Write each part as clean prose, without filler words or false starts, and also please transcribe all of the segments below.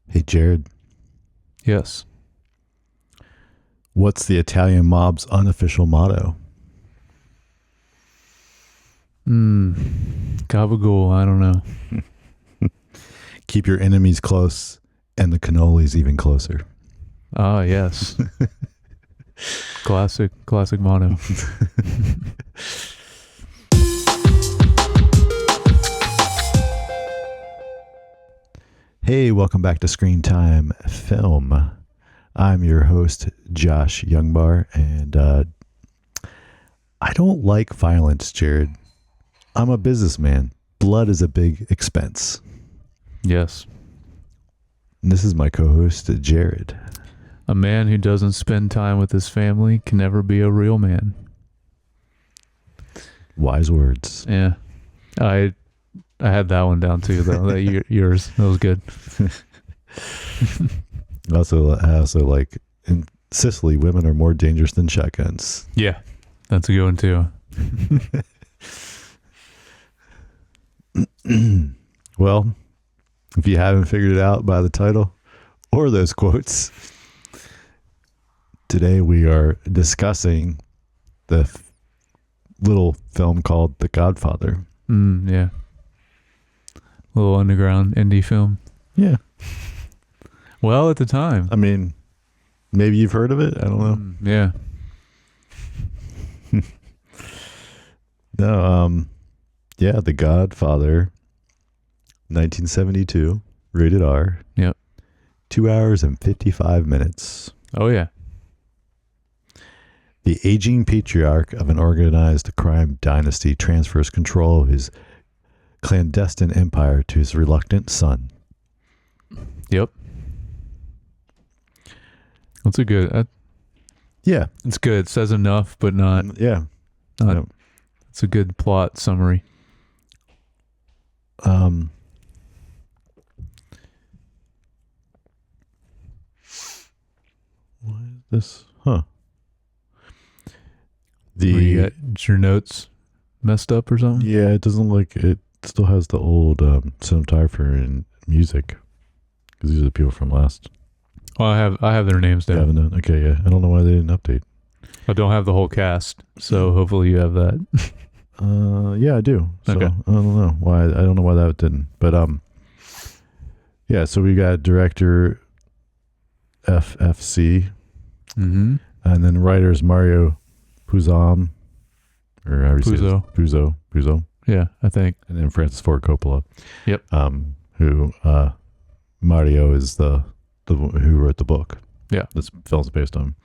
Hey, Jared, Yes. what's the Italian mob's unofficial motto? Gabagool, I don't know. Keep your enemies close and the cannolis even closer. Ah, yes. Classic motto. Hey, welcome back to Screen Time Film. I'm your host, Josh Youngbar, and I don't like violence, Jared. I'm a businessman. Blood is a big expense. Yes. And this is my co-host, Jared. A man who doesn't spend time with his family can never be a real man. Wise words. Yeah. I had that one down too, though. Yours. That was good. I also like in Sicily, women are more dangerous than shotguns. Yeah. That's a good one too. Well, if you haven't figured it out by the title or those quotes, today we are discussing the little film called The Godfather. Yeah. Little underground indie film. Yeah. Well, at the time. I mean, maybe you've heard of it. I don't know. Yeah. No, yeah, The Godfather, 1972, rated R. Yep. 2 hours and 55 minutes. Oh, yeah. The aging patriarch of an organized crime dynasty transfers control of his clandestine empire to his reluctant son. Yep. That's a good... Yeah. it's good. It says enough, but not... Yeah. Not, It's a good plot summary. What is this? Huh. You got your notes messed up or something? Yeah, it doesn't look... It still has the old cinematographer and music. Because these are the people from last... Well, I have their names down. You haven't done? Okay, yeah. I don't know why they didn't update. I don't have the whole cast, so hopefully you have that. Yeah, I do. So Okay. I don't know why. I don't know why that didn't. But yeah. So we got director FFC, Mm-hmm. and then writers Mario Puzo, or however you say it. Puzo, Yeah, I think. and then Francis Ford Coppola. Yep. Who Mario is the who wrote the book. Yeah. This film's based on.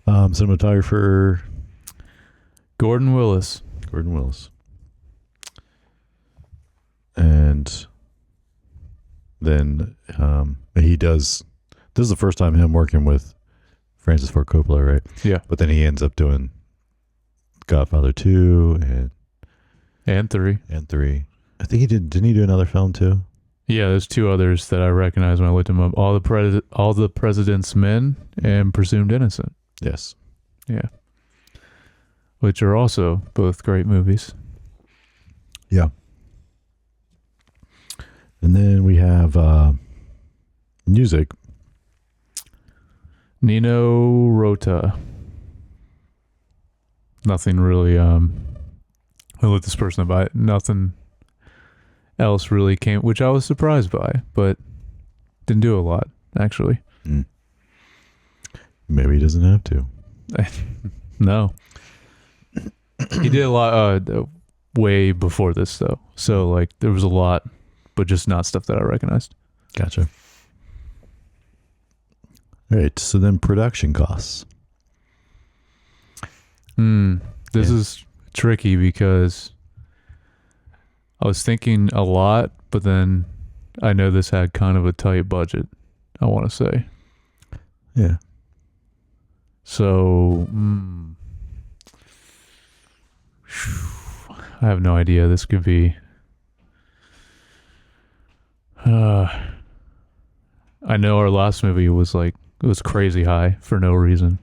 Cinematographer Gordon Willis. And then he does, this is the first time him working with Francis Ford Coppola, right? Yeah. But then he ends up doing Godfather 2 And 3. and 3. I think didn't he do another film too? Yeah, there's two others that I recognize when I looked them up. All the President's Men and Presumed Innocent. Yes. Yeah. Which are also both great movies. Yeah. And then we have music. Nino Rota. Nothing really, I looked this person up. Nothing else really came, which I was surprised by, but didn't do a lot, actually. Maybe he doesn't have to. No. He did a lot way before this, though. So, like, there was a lot, but just not stuff that I recognized. Gotcha. All right. So then production costs. This is tricky because I was thinking a lot, but then I know this had kind of a tight budget, I want to say. Yeah. So, I have no idea. This could be... I know our last movie was crazy high for no reason.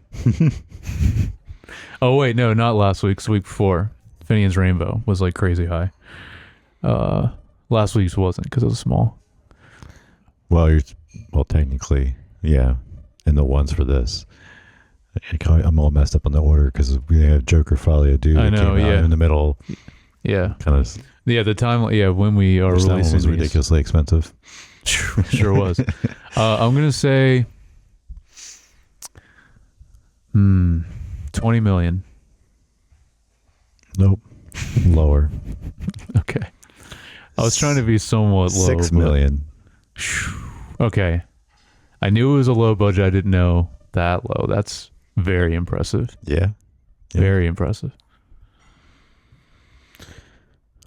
Oh, wait, no, not last week's. The week before. Finian's Rainbow was like crazy high. Last week's wasn't because it was small. Well, technically, yeah. And the ones for this, I'm all messed up on the order because we have Joker Folie à Deux. I know, came out yeah. in the middle. Yeah. Kind of. Yeah, the time. Yeah, when we are releasing that one was these. ridiculously expensive. Sure was. I'm gonna say, 20 million. Nope. Lower. Okay. I was trying to be somewhat low. 6 million. Okay. I knew it was a low budget. I didn't know that low. That's very impressive. Yeah. Very impressive.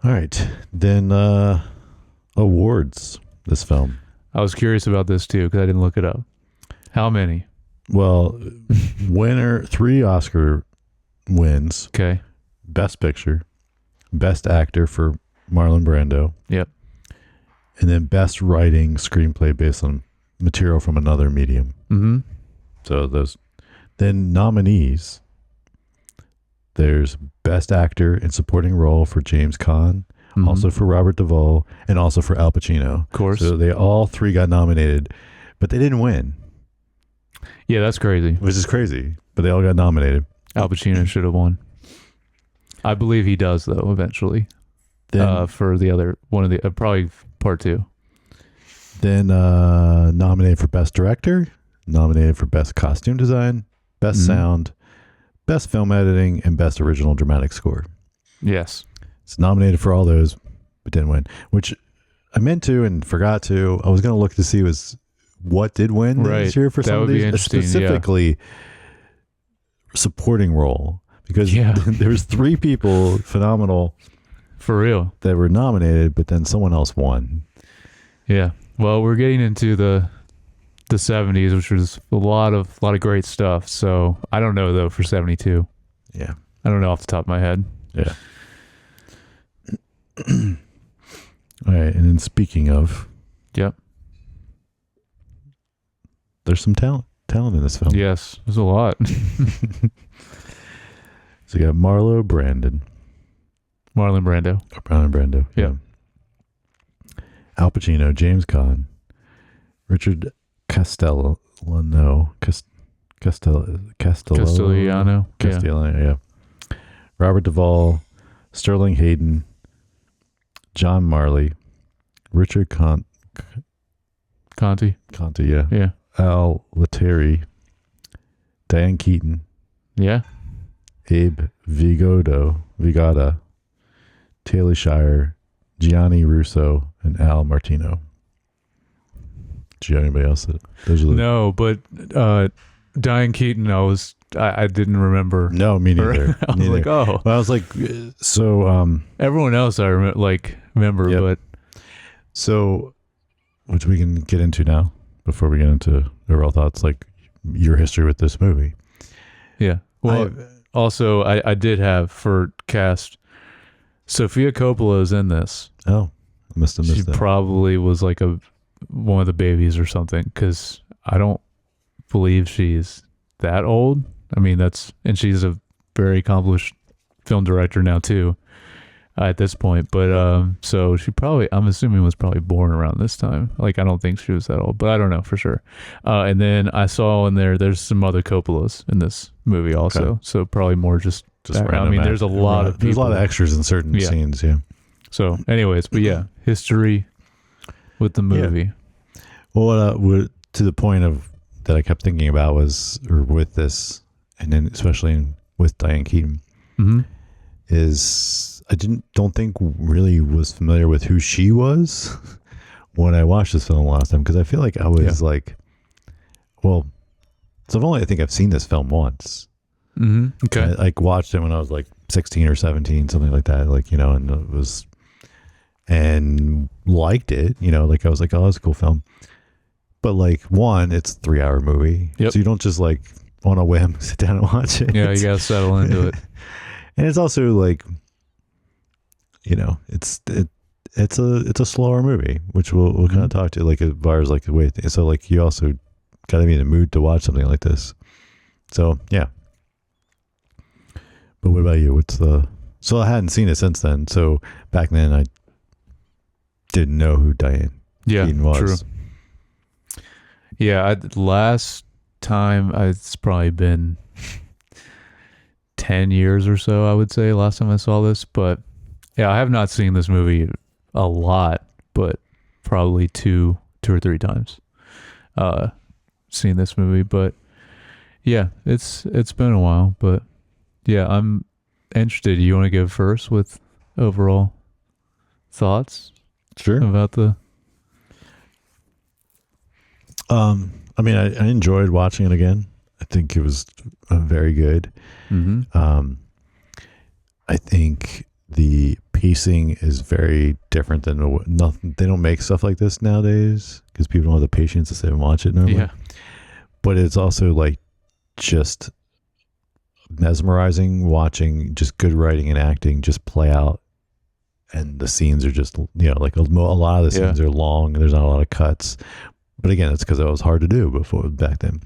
All right. Then awards, this film. I was curious about this too because I didn't look it up. How many? Well, winner, 3 Oscar wins. Okay. Best Picture, Best Actor for Marlon Brando. Yep. And then Best Writing Screenplay based on material from another medium. Mm-hmm. So those. Then nominees. There's Best Actor in Supporting Role for James Caan, also for Robert Duvall, and also for Al Pacino. Of course. So they all 3 got nominated, but they didn't win. Yeah, that's crazy. Which is crazy, but they all got nominated. Al Pacino should have won. I believe he does though eventually. Then, for the other one of the probably part 2. Then nominated for Best Director, nominated for Best Costume Design, Best Sound, Best Film Editing, and Best Original Dramatic Score. Yes. It's nominated for all those, but didn't win. Which I meant to and forgot to. I was going to look to see what did win this year for some of these, specifically supporting role, because there's 3 people phenomenal for real that were nominated, but then someone else won. Yeah. Well, we're getting into the 70s, which was a lot of great stuff. So I don't know though for 72. Yeah. I don't know off the top of my head. Yeah. All right, and then speaking of, yep, there's some talent in this film. Yes, there's a lot. So you got Marlon Brando. Yeah. Al Pacino, James Caan, Richard Castellano, Castellano, yeah. Robert Duvall, Sterling Hayden, John Marley, Richard Conte, yeah. Al Lettieri, Diane Keaton, yeah. Abe Vigoda, Taylor Shire, Gianni Russo, and Al Martino. Did you have anybody else? No, but Diane Keaton, I didn't remember. No, me neither. I was like, oh. Well, I was like, so. Everyone else I remember, yep. but. So, which we can get into now before we get into the real thoughts, like your history with this movie. Yeah. Well, also, I did have for cast, Sofia Coppola is in this. Oh, I must have missed she that. Probably was like one of the babies or something, because I don't believe she's that old. I mean, and she's a very accomplished film director now too, at this point. But so she I'm assuming was probably born around this time. Like, I don't think she was that old, but I don't know for sure. And then I saw there's some other Coppolas in this movie also. Okay. So probably more just random. I mean, there's a lot of people. There's a lot of extras in certain scenes. Yeah. So anyways, but yeah, history with the movie. Yeah. Well, to the point of that I kept thinking about with this, and then especially with Diane Keaton, is I don't think really was familiar with who she was when I watched this film last time, because I feel like I was like, well, so I think I've seen this film once. Okay. I watched it when I was like 16 or 17, something like that, and it was, and liked it, like I was like, oh, that's a cool film. But it's a 3-hour movie. Yep. So you don't just on a whim sit down and watch it. Yeah, you gotta settle into it. And it's also it's a slower movie, which we'll kind of talk to as far as the way. So you also got to be in the mood to watch something like this. So yeah. But what about you? So I hadn't seen it since then. So back then I didn't know who Diane Keaton was. True. Yeah, last time it's probably been 10 years or so, I would say, last time I saw this. But yeah, I have not seen this movie a lot, but probably two or three times seen this movie. But yeah, it's been a while. But yeah, I'm interested. You want to go first with overall thoughts Sure. about the. I mean, I enjoyed watching it again. I think it was very good. Mm-hmm. I think the pacing is very different than nothing. They don't make stuff like this nowadays because people don't have the patience to sit and watch it normally. Yeah. But it's also like just mesmerizing watching just good writing and acting just play out. And the scenes are just, like a lot of the scenes are long and there's not a lot of cuts. But again, it's because it was hard to do back then.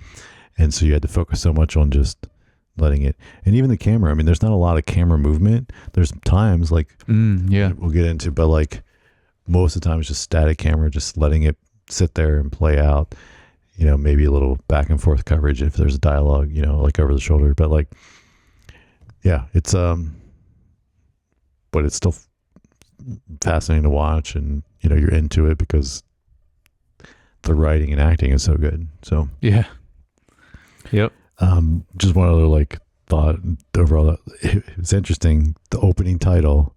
And so you had to focus so much on just letting it. And even the camera, I mean, there's not a lot of camera movement. There's times like, we'll get into, but like most of the time it's just static camera, just letting it sit there and play out, maybe a little back and forth coverage if there's a dialogue, like over the shoulder. But like, yeah, it's, but it's still fascinating to watch, and you're into it because the writing and acting is so good. So yeah, yep. Just one other like thought overall, it's interesting, the opening title,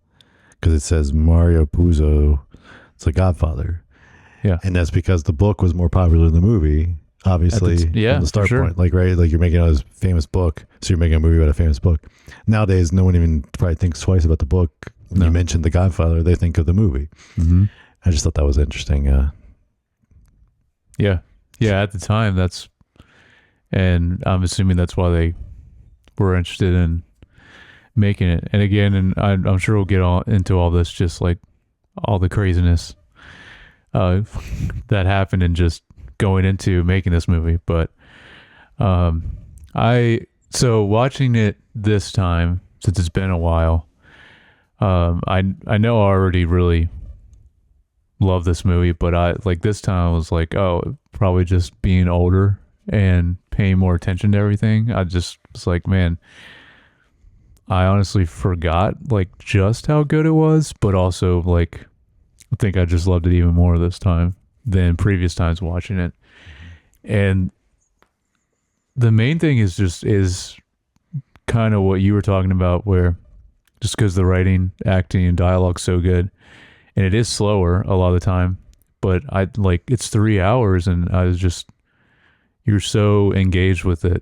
because it says Mario Puzo, it's a Godfather. Yeah, and that's because the book was more popular than the movie, obviously. From the start point, like, right, like you're making this famous book, so you're making a movie about a famous book. Nowadays no one even probably thinks twice about the book. When you mention the Godfather, they think of the movie. Mm-hmm. I just thought that was interesting. Yeah, at the time, and I'm assuming that's why they were interested in making it. And again, and I'm sure we'll get into all this, just like all the craziness that happened and just going into making this movie. But so watching it this time, since it's been a while, I know I already really love this movie, but I like this time I was like, oh, probably just being older and paying more attention to everything. I just was like, man, I honestly forgot like just how good it was, but also like I think I just loved it even more this time than previous times watching it. And the main thing is kind of what you were talking about, where just because the writing, acting, and dialogue's so good, and it is slower a lot of the time, but it's 3 hours, and I was just, you're so engaged with it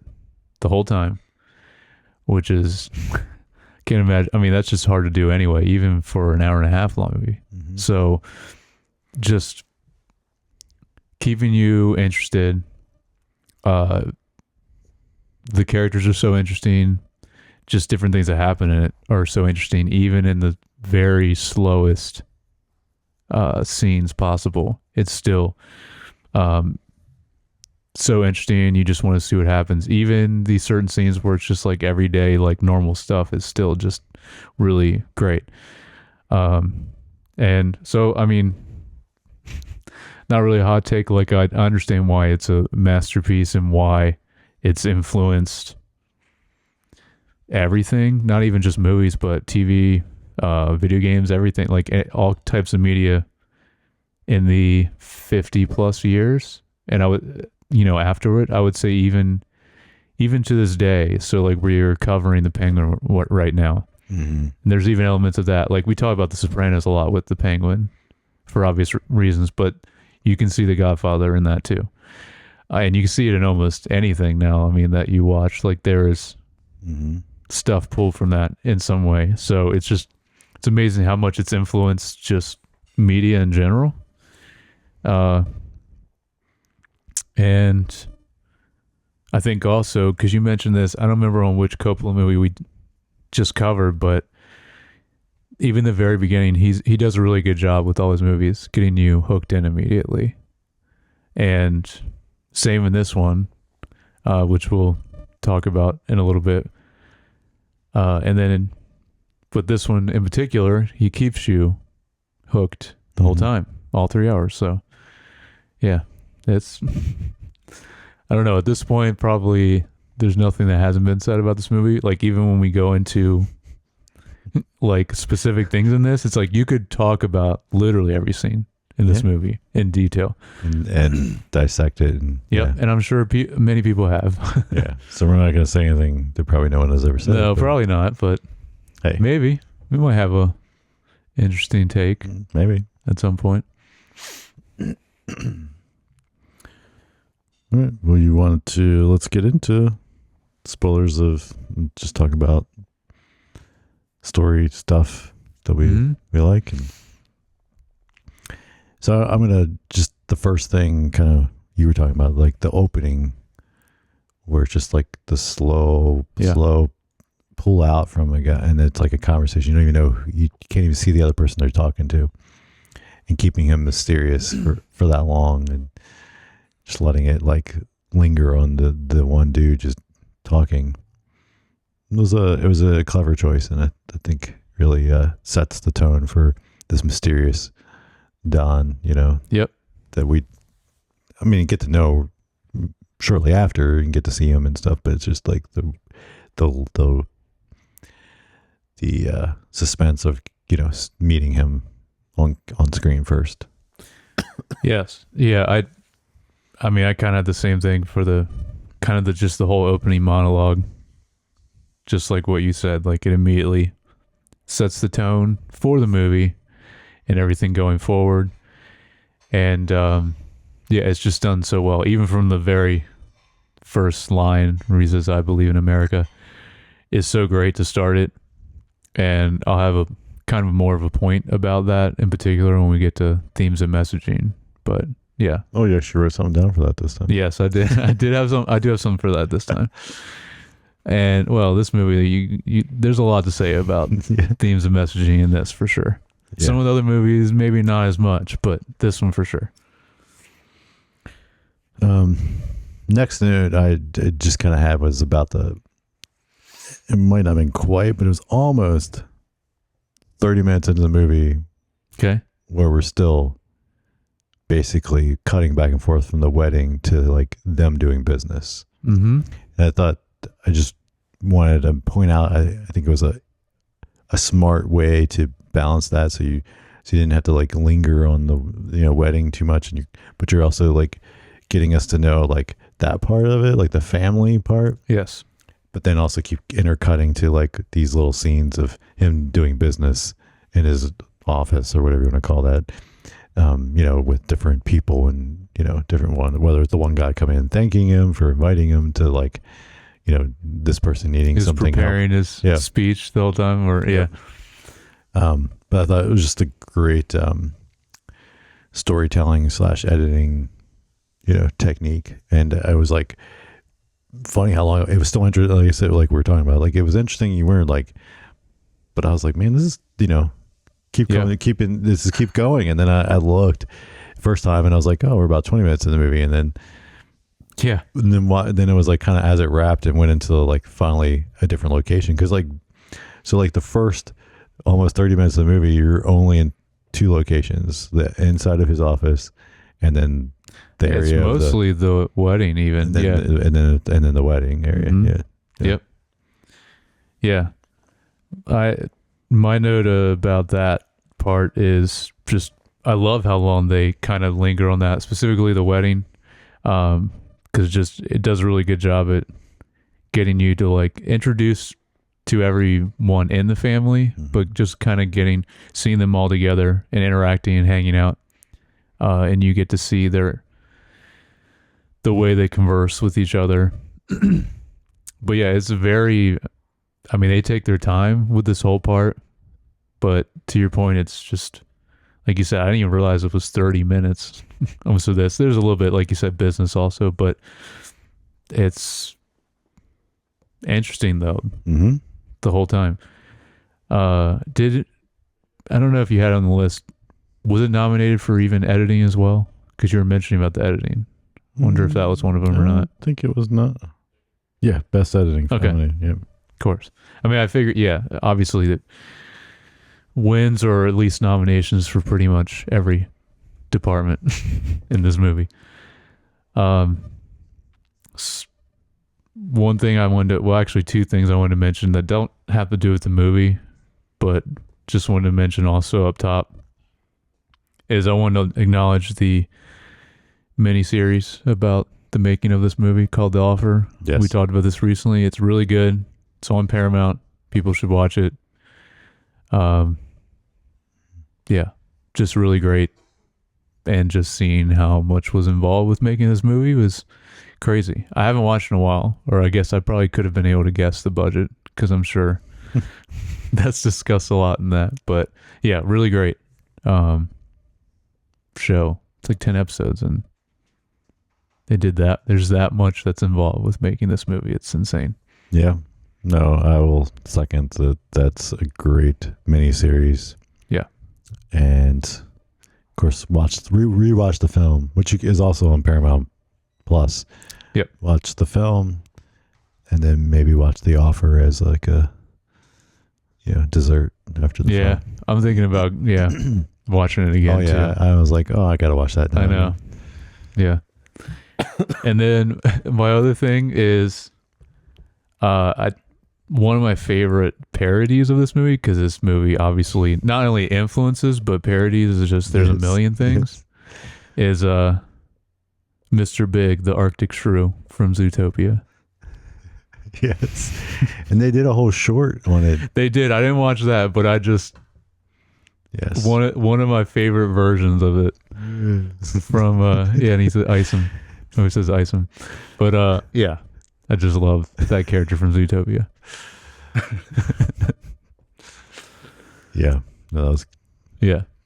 the whole time, which is, can't imagine. I mean, that's just hard to do anyway, even for an hour and a half long movie. Mm-hmm. So just keeping you interested. The characters are so interesting. Just different things that happen in it are so interesting, even in the very slowest scenes possible. It's still so interesting. You just want to see what happens. Even these certain scenes where it's just like everyday, like normal stuff is still just really great. And so, I mean, not really a hot take. Like, I understand why it's a masterpiece and why it's influenced everything, not even just movies, but TV, video games, everything, like all types of media in the 50 plus years. And I would, afterward, I would say even to this day. So like we're covering the Penguin right now. Mm-hmm. And there's even elements of that. Like we talk about The Sopranos a lot with the Penguin for obvious reasons, but you can see the Godfather in that too. And you can see it in almost anything now. I mean, that you watch, like there is stuff pulled from that in some way. So it's amazing how much it's influenced just media in general. And I think also, because you mentioned this, I don't remember on which Coppola movie we just covered, but even the very beginning, he does a really good job with all his movies, getting you hooked in immediately. And same in this one, which we'll talk about in a little bit. And then with this one in particular, he keeps you hooked the whole time, all 3 hours. So yeah, it's I don't know. At this point, probably there's nothing that hasn't been said about this movie. Like, even when we go into like specific things in this, it's like you could talk about literally every scene in this movie in detail and dissect it. And, yep. And I'm sure many people have. Yeah. So we're not going to say anything that probably no one has ever said. No, probably not. But hey, maybe we might have a interesting take. Maybe at some point. All right. Well, you wanted to, let's get into spoilers of just talk about story stuff that we like. And so I'm going to just, the first thing kind of you were talking about, like the opening where it's just like the slow pull out from a guy. And it's like a conversation. You don't even know, you can't even see the other person they're talking to, and keeping him mysterious for that long, and just letting it like linger on the one dude just talking. It was a clever choice, and I think really sets the tone for this mysterious Don, you know. Yep. That get to know shortly after and get to see him and stuff, but it's just like the suspense of, you know, meeting him on screen first. Yes. Yeah, I mean, I kind of had the same thing for the just the whole opening monologue. Just like what you said, like it immediately sets the tone for the movie and everything going forward. And it's just done so well. Even from the very first line, where he says, "I believe in America," is so great to start it. And I'll have a kind of more of a point about that in particular when we get to themes and messaging. But yeah. Oh, yeah, she wrote something down for that this time. Yes, I did. I do have something for that this time. And well, this movie, there's a lot to say about themes and messaging in this for sure. Yeah. Some of the other movies, maybe not as much, but this one for sure. Next note I just kind of had was about it might not have been quite, but it was almost 30 minutes into the movie. Okay. Where we're still basically cutting back and forth from the wedding to like them doing business. Mm-hmm. And I thought, I just wanted to point out, I think it was a smart way to balance that. So you didn't have to like linger on the wedding too much, but you're also like getting us to know like that part of it, like the family part. Yes. But then also keep intercutting to like these little scenes of him doing business in his office or whatever you want to call that, with different people and, different one, whether it's the one guy coming in thanking him for inviting him to like, this person needing something. Preparing his speech the whole time But I thought it was just a great storytelling / editing, technique. And I was like, funny how long it was still interesting. Like I said, like we were talking about, like it was interesting. You weren't like, but I was like, man, this is, keep going, keep going. And then I looked first time and I was like, oh, we're about 20 minutes in the movie. And then, and then it was like kind of as it wrapped and went into like finally a different location. Cause like the first almost 30 minutes of the movie, you're only in two locations, the inside of his office and then the area. It's mostly the wedding even. And then the wedding area. Mm-hmm. Yep. Yeah. My note about that part is just, I love how long they kind of linger on that, specifically the wedding. Cause it does a really good job at getting you to like introduce to everyone in the family, but just kind of seeing them all together and interacting and hanging out. And you get to see the way they converse with each other. But yeah, it's they take their time with this whole part, but to your point, it's just, like you said, I didn't even realize it was 30 minutes. Almost of this. There's a little bit, like you said, business also, but it's interesting though. Mm-hmm. The whole time. I don't know if you had it on the list, was it nominated for even editing as well? Because you were mentioning about the editing. I wonder if that was one of them or not. I think it was not. Yeah, best editing. Okay. Yeah. Of course. I figured, obviously that wins or at least nominations for pretty much every department in this movie. one thing I wanted to, well, actually two things I wanted to mention that don't have to do with the movie, but just wanted to mention also up top is I want to acknowledge the miniseries about the making of this movie called The Offer. Yes. We talked about this recently. It's really good. It's on Paramount. People should watch it. Yeah, just really great. And just seeing how much was involved with making this movie was crazy. I haven't watched in a while, or I guess I probably could have been able to guess the budget because I'm sure that's discussed a lot in that. But yeah, really great show. It's like 10 episodes and they did that. There's that much that's involved with making this movie. It's insane. Yeah. No, I will second that. That's a great miniseries. Yeah. And of course, rewatch the film, which is also on Paramount Plus. Yep. Watch the film, and then maybe watch The Offer as like a dessert after the film. I'm thinking about watching it again. Oh yeah, too. I was like, oh, I gotta watch that now. I know. Yeah. And then my other thing is, one of my favorite parodies of this movie, because this movie obviously not only influences but parodies is just there's a million things. Is Mr. Big, the Arctic Shrew from Zootopia. Yes, and they did a whole short on it. They did. I didn't watch that, but I just one of my favorite versions of it from and he said Isom. Oh, he says Isom, but I just love that character from Zootopia. Yeah, no, that was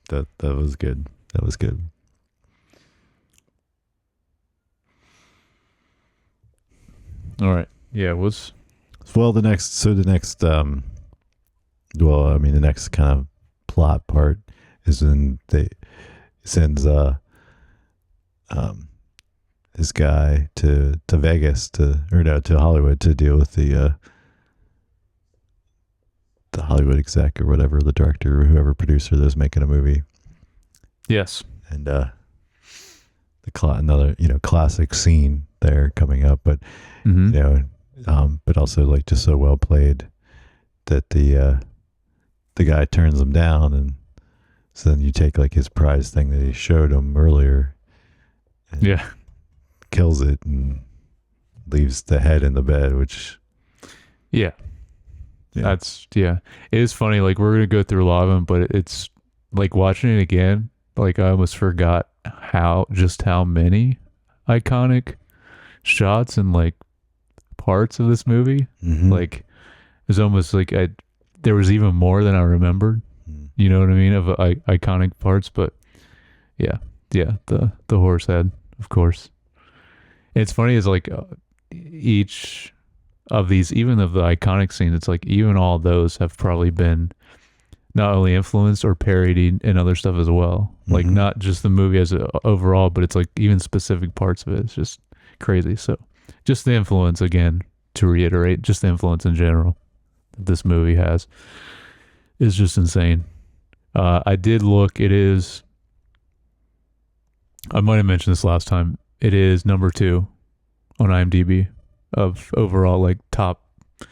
that was good. That was good. All right. Yeah, the next the next kind of plot part is when they sends this guy to Vegas to Hollywood to deal with the Hollywood exec or whatever, the director or whoever producer that was making a movie. Yes. And another classic scene there coming up, but but also like just so well played that the guy turns him down, and so then you take like his prize thing that he showed him earlier, and kills it and leaves the head in the bed, which that's it is funny. Like we're gonna go through a lot of them, but it's like watching it again. Like I almost forgot how many iconic shots and like parts of this movie. Mm-hmm. Like it's almost like there was even more than I remembered. You know what I mean, of iconic parts. But the horse head, of course. It's funny is like each of these, even of the iconic scenes, it's like even all those have probably been not only influenced or parodied in other stuff as well. Mm-hmm. Like not just the movie as overall, but it's like even specific parts of it. It's just crazy. So just the influence, again, to reiterate, just the influence in general that this movie has is just insane. I did look, I might have mentioned this last time, it is number 2 on IMDb of overall like top, I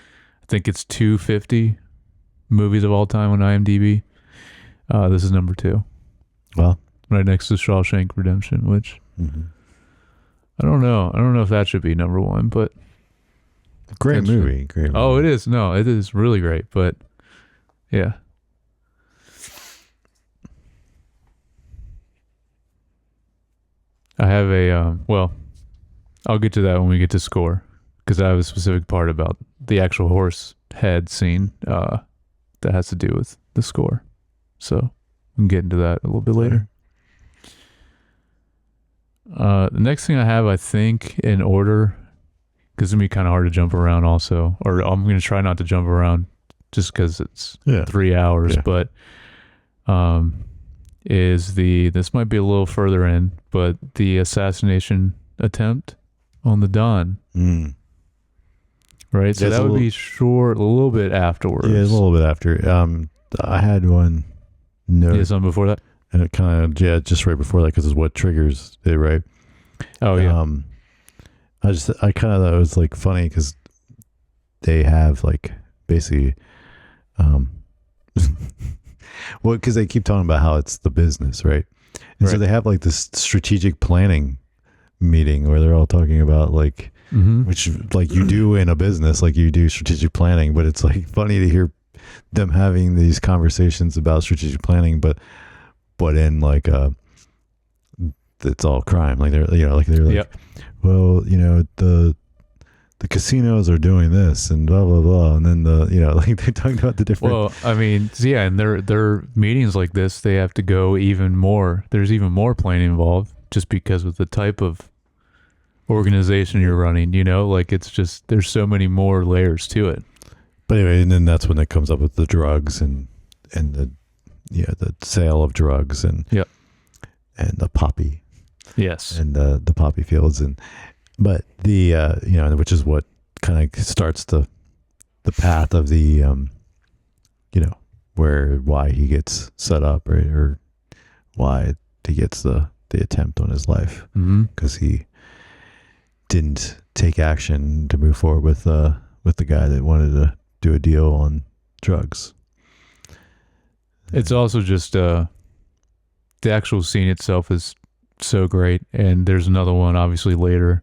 think it's 250 movies of all time on IMDb. This is number 2. Well, right next to Shawshank Redemption, which I don't know if that should be number 1, but great movie. Oh, it is. No, it is really great, but yeah. I have I'll get to that when we get to score, because I have a specific part about the actual horse head scene that has to do with the score. So we can get into that a little bit later. The next thing I have, I think, in order, because it's going to be kind of hard to jump around also, or I'm going to try not to jump around just because it's 3 hours, but this might be a little further in, but the assassination attempt on the Don. Right? So that would be short, a little bit afterwards. Yeah, a little bit after. I had one note. Yeah, something before that? And it kind of, just right before that, because it's what triggers it, right? Oh, yeah. I kind of thought it was like funny because they have like basically, um, well, because they keep talking about how it's the business, right? And so Right. they have like this strategic planning meeting where they're all talking about like, Mm-hmm. which like you do in a business, like you do strategic planning, but it's like funny to hear them having these conversations about strategic planning, but in like it's all crime. Like they're like they're like, Yep. well, the casinos are doing this and blah blah blah, and then like they're talking about the different. Well, I mean, yeah, and their meetings like this, they have to go even more. There's even more planning involved, just because of the type of organization you're running. Like it's just there's so many more layers to it. But anyway, and then that's when it comes up with the drugs and the the sale of drugs and Yep. and the poppy Yes. and the poppy fields but the which is what kind of starts the path of the why he gets set up, right, or why he gets the attempt on his life, Mm-hmm. because he didn't take action to move forward with the guy that wanted to do a deal on drugs. It's also just the actual scene itself is so great, and there's another one obviously later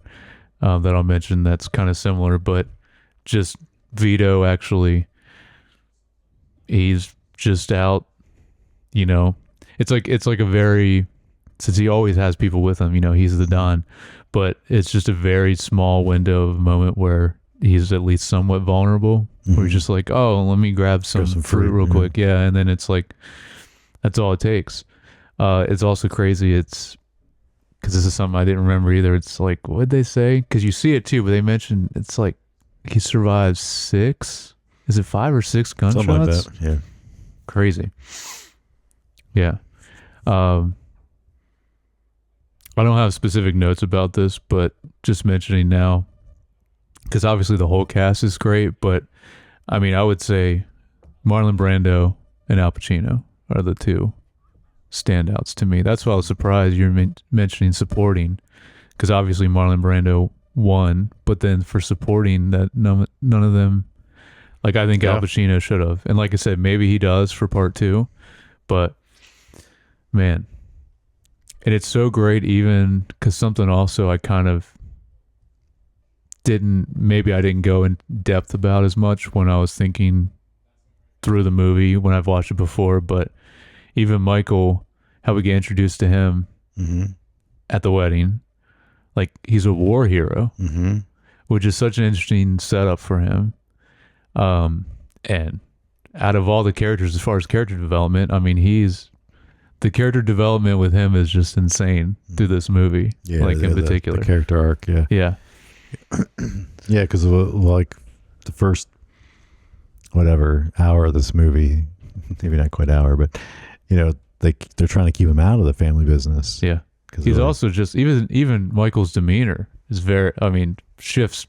that I'll mention that's kind of similar, but just Vito actually, he's just out. It's like a very, since he always has people with him. He's the Don, but it's just a very small window of a moment where he's at least somewhat vulnerable. Where he's just like, oh, let me grab some fruit real quick, yeah, and then it's like that's all it takes. It's also crazy. It's because this is something I didn't remember either. It's like, what'd they say? Because you see it too, but they mentioned it's like he survives 6. Is it 5 or 6 gunshots? Something like that. Yeah. Crazy. Yeah. I don't have specific notes about this, but just mentioning now, because obviously the whole cast is great, but I mean, I would say Marlon Brando and Al Pacino are the two standouts to me. That's why I was surprised you're mentioning supporting, because obviously Marlon Brando won, but then for supporting, that none of them, like I think Al Pacino should have, and like I said, maybe he does for part 2, but man, and it's so great, even because something also I kind of didn't go in depth about as much when I was thinking through the movie when I've watched it before, but even Michael, how we get introduced to him at the wedding, like he's a war hero, which is such an interesting setup for him. And out of all the characters, as far as character development, I mean, the character development with him is just insane through this movie, like in particular. The character arc, yeah. Yeah. Yeah, because like the first whatever hour of this movie, maybe not quite hour, but they're trying to keep him out of the family business. Yeah, he's also just even Michael's demeanor is shifts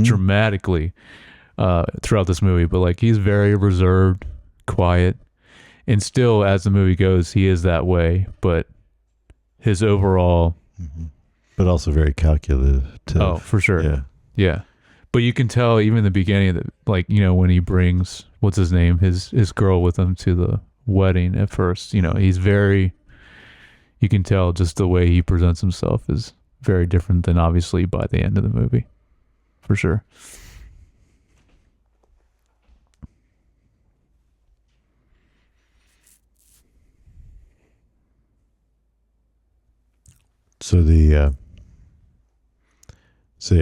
dramatically throughout this movie, but like he's very reserved, quiet, and still as the movie goes, he is that way. But his overall, but also very calculative. Oh, for sure. Yeah. Yeah. But you can tell even in the beginning that, like, when he brings, what's his name, his girl with him to the wedding at first, he's very, you can tell just the way he presents himself is very different than obviously by the end of the movie. For sure. So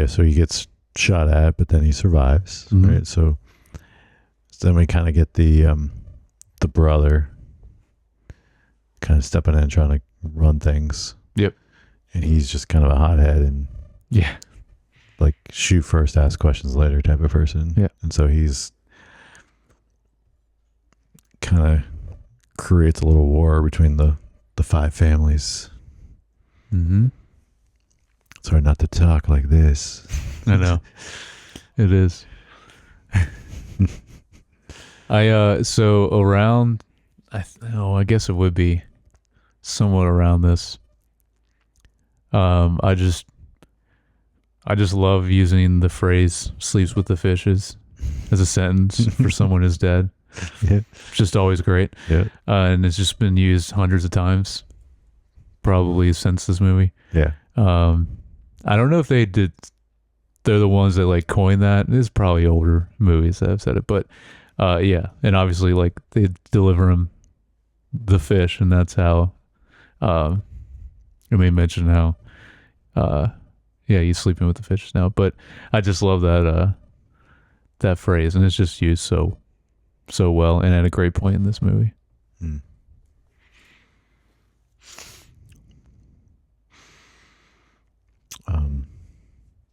so he gets shot at, but then he survives, right? So then we kind of get the brother kind of stepping in, trying to run things. Yep. And he's just kind of a hothead and like shoot first, ask questions later type of person. Yeah. And so he's kind of creates a little war between the 5 families. It's hard not to talk like this. I know. It is. So around, I guess it would be somewhat around this. I I just love using the phrase "sleeps with the fishes" as a sentence for someone who's dead. Yeah. It's just always great. Yeah. And it's just been used hundreds of times, probably since this movie. Yeah. I don't know if they're the ones that like coined that. It's probably older movies that have said it, but yeah. And obviously like they deliver him the fish, and that's how, and they mention how, yeah, he's sleeping with the fishes now. But I just love that phrase, and it's just used so well and at a great point in this movie. Mm.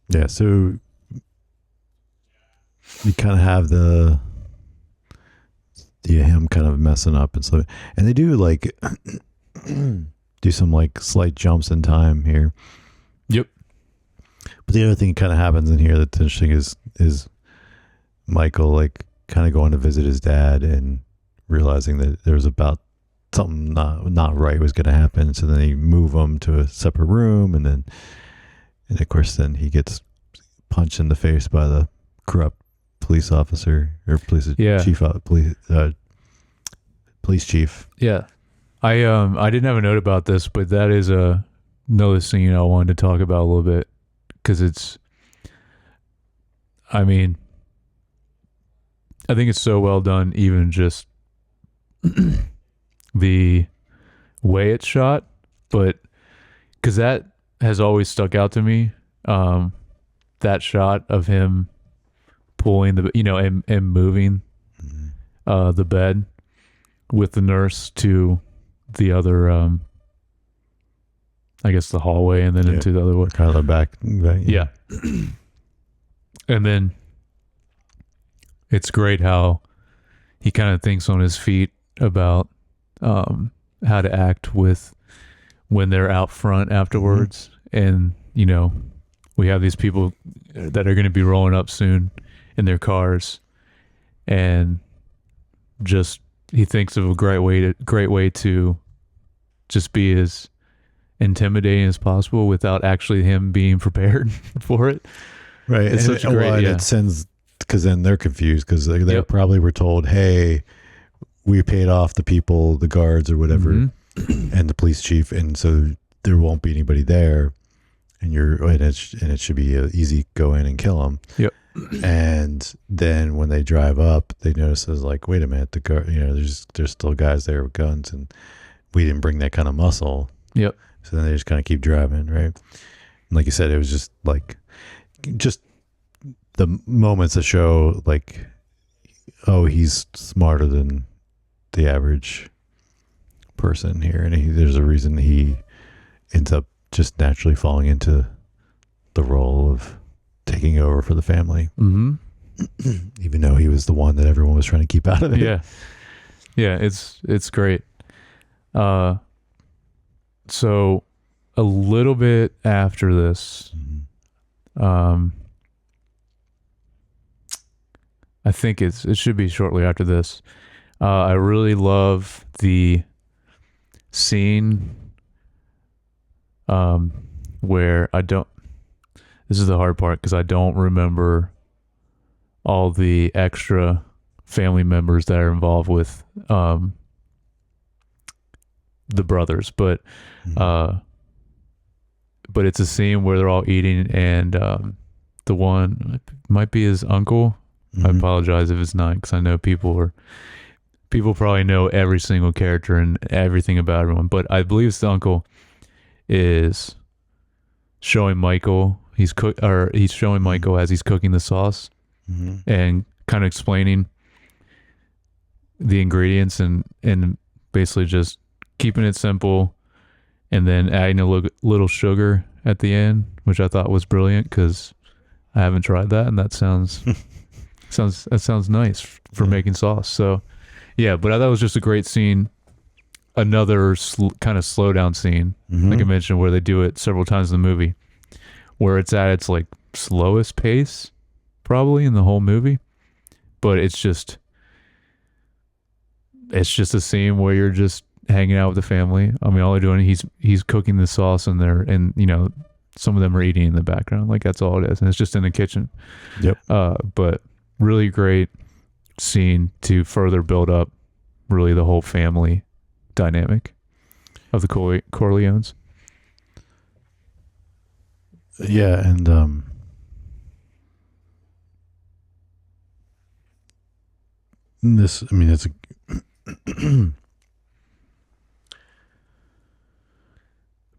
Yeah, so you kind of have him kind of messing up and so, and they do like do some like slight jumps in time here. Yep. But the other thing kind of happens in here that's interesting is Michael like kind of going to visit his dad and realizing that there was about something not right was going to happen. So then they move him to a separate room, and of course then he gets punched in the face by the corrupt police officer or police chief. Yeah. I didn't have a note about this, but that is another scene I wanted to talk about a little bit, because I mean, I think it's so well done, even just the way it's shot, but because that has always stuck out to me, that shot of him pulling and moving the bed with the nurse to the other, I guess the hallway, and then into the other one. Kind of the back. Yeah. And then it's great how he kind of thinks on his feet about how to act when they're out front afterwards. And, we have these people that are going to be rolling up soon in their cars, and just he thinks of a great way to just be as intimidating as possible without actually him being prepared for it. Right. It's such a great, it sends, because then they're confused, because they probably were told, hey, we paid off the people, the guards or whatever, and the police chief, and so there won't be anybody there, and it should be easy go in and kill them. Yep. And then when they drive up, they notice it's like, wait a minute, the guard, there's still guys there with guns, and we didn't bring that kind of muscle. Yep. So then they just kind of keep driving, right? And like you said, it was just the moments that show like, oh, he's smarter than the average person here, and there's a reason he ends up just naturally falling into the role of taking over for the family, even though he was the one that everyone was trying to keep out of it. Yeah, it's great. So a little bit after this, I think it should be shortly after this. I really love the scene where this is the hard part, because I don't remember all the extra family members that are involved with the brothers, but it's a scene where they're all eating, and the one might be his uncle. I apologize if it's not, because I know people probably know every single character and everything about everyone, but I believe it's the uncle is showing Michael. He's showing Michael as he's cooking the sauce, and kind of explaining the ingredients and basically just keeping it simple, and then adding a little sugar at the end, which I thought was brilliant, because I haven't tried that, and that sounds nice for making sauce. So yeah, but I thought it was just a great scene. Another kind of slow down scene, like I mentioned, where they do it several times in the movie, where it's at its like slowest pace probably in the whole movie, but it's just a scene where you're just hanging out with the family. I mean, all they're doing, he's cooking the sauce, and some of them are eating in the background. Like that's all it is, and it's just in the kitchen. Yep. But really great scene to further build up really the whole family dynamic of the Corleones. Yeah, and this, I mean, it's a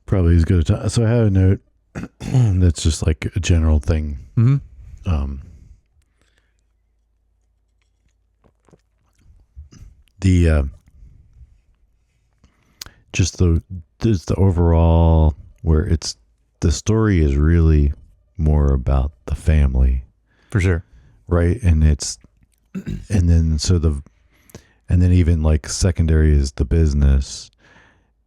probably as good a time. So I have a note that's just like a general thing. The just the overall where it's the story is really more about the family, For sure. right? And it's and then even like secondary is the business,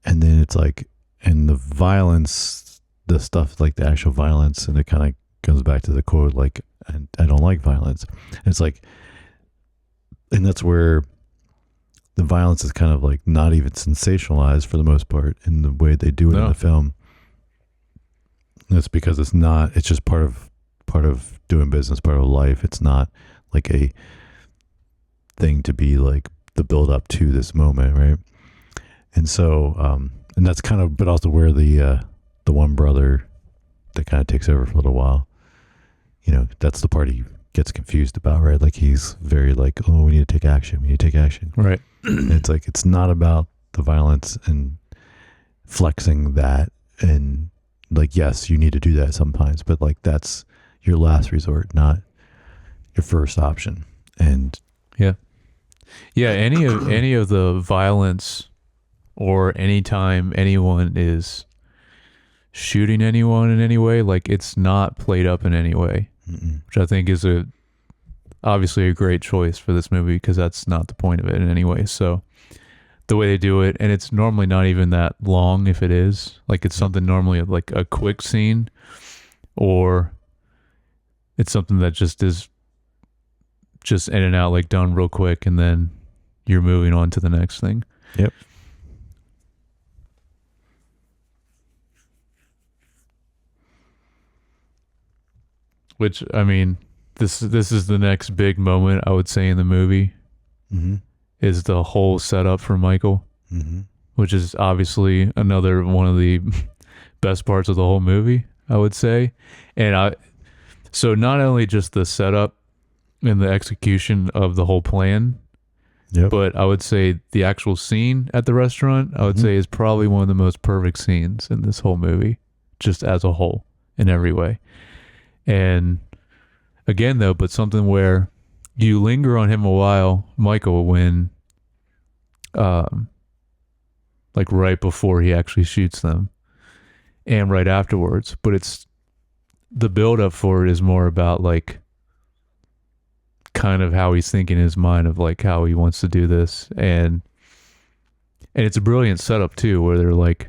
and then it's like and the violence, the stuff like the actual violence, and it kind of goes back to the quote like I don't like violence. And it's like, and that's where the violence is kind of like not even sensationalized for the most part in the way they do it in the film. That's because it's not. It's just part of doing business, part of life. It's not like a thing to be like the build up to this moment, right? And so, and that's kind of, but also where the one brother that kind of takes over for a little while. You know, that's the part he gets confused about, right? Like he's very like, oh, we need to take action. We need to take action, right? And it's like it's not about the violence and flexing that, and like yes, you need to do that sometimes, but like that's your last resort, not your first option. And any of the violence or anytime anyone is shooting anyone in any way, like it's not played up in any way. Which I think is obviously a great choice for this movie because that's not the point of it in any way. So the way they do it, and it's normally not even that long if it is. Like it's something normally like a quick scene, or it's something that just is just in and out, like done real quick, and then you're moving on to the next thing. Yep. Which, I mean, this is the next big moment, I would say, in the movie, is the whole setup for Michael, which is obviously another one of the best parts of the whole movie, I would say. And so not only just the setup and the execution of the whole plan, but I would say the actual scene at the restaurant, I would say is probably one of the most perfect scenes in this whole movie, just as a whole, in every way. And again, though, but something where you linger on him a while, Michael, when, like right before he actually shoots them and right afterwards. But it's the build up for it is more about like kind of how he's thinking in his mind of like how he wants to do this. And it's a brilliant setup too, where they're like,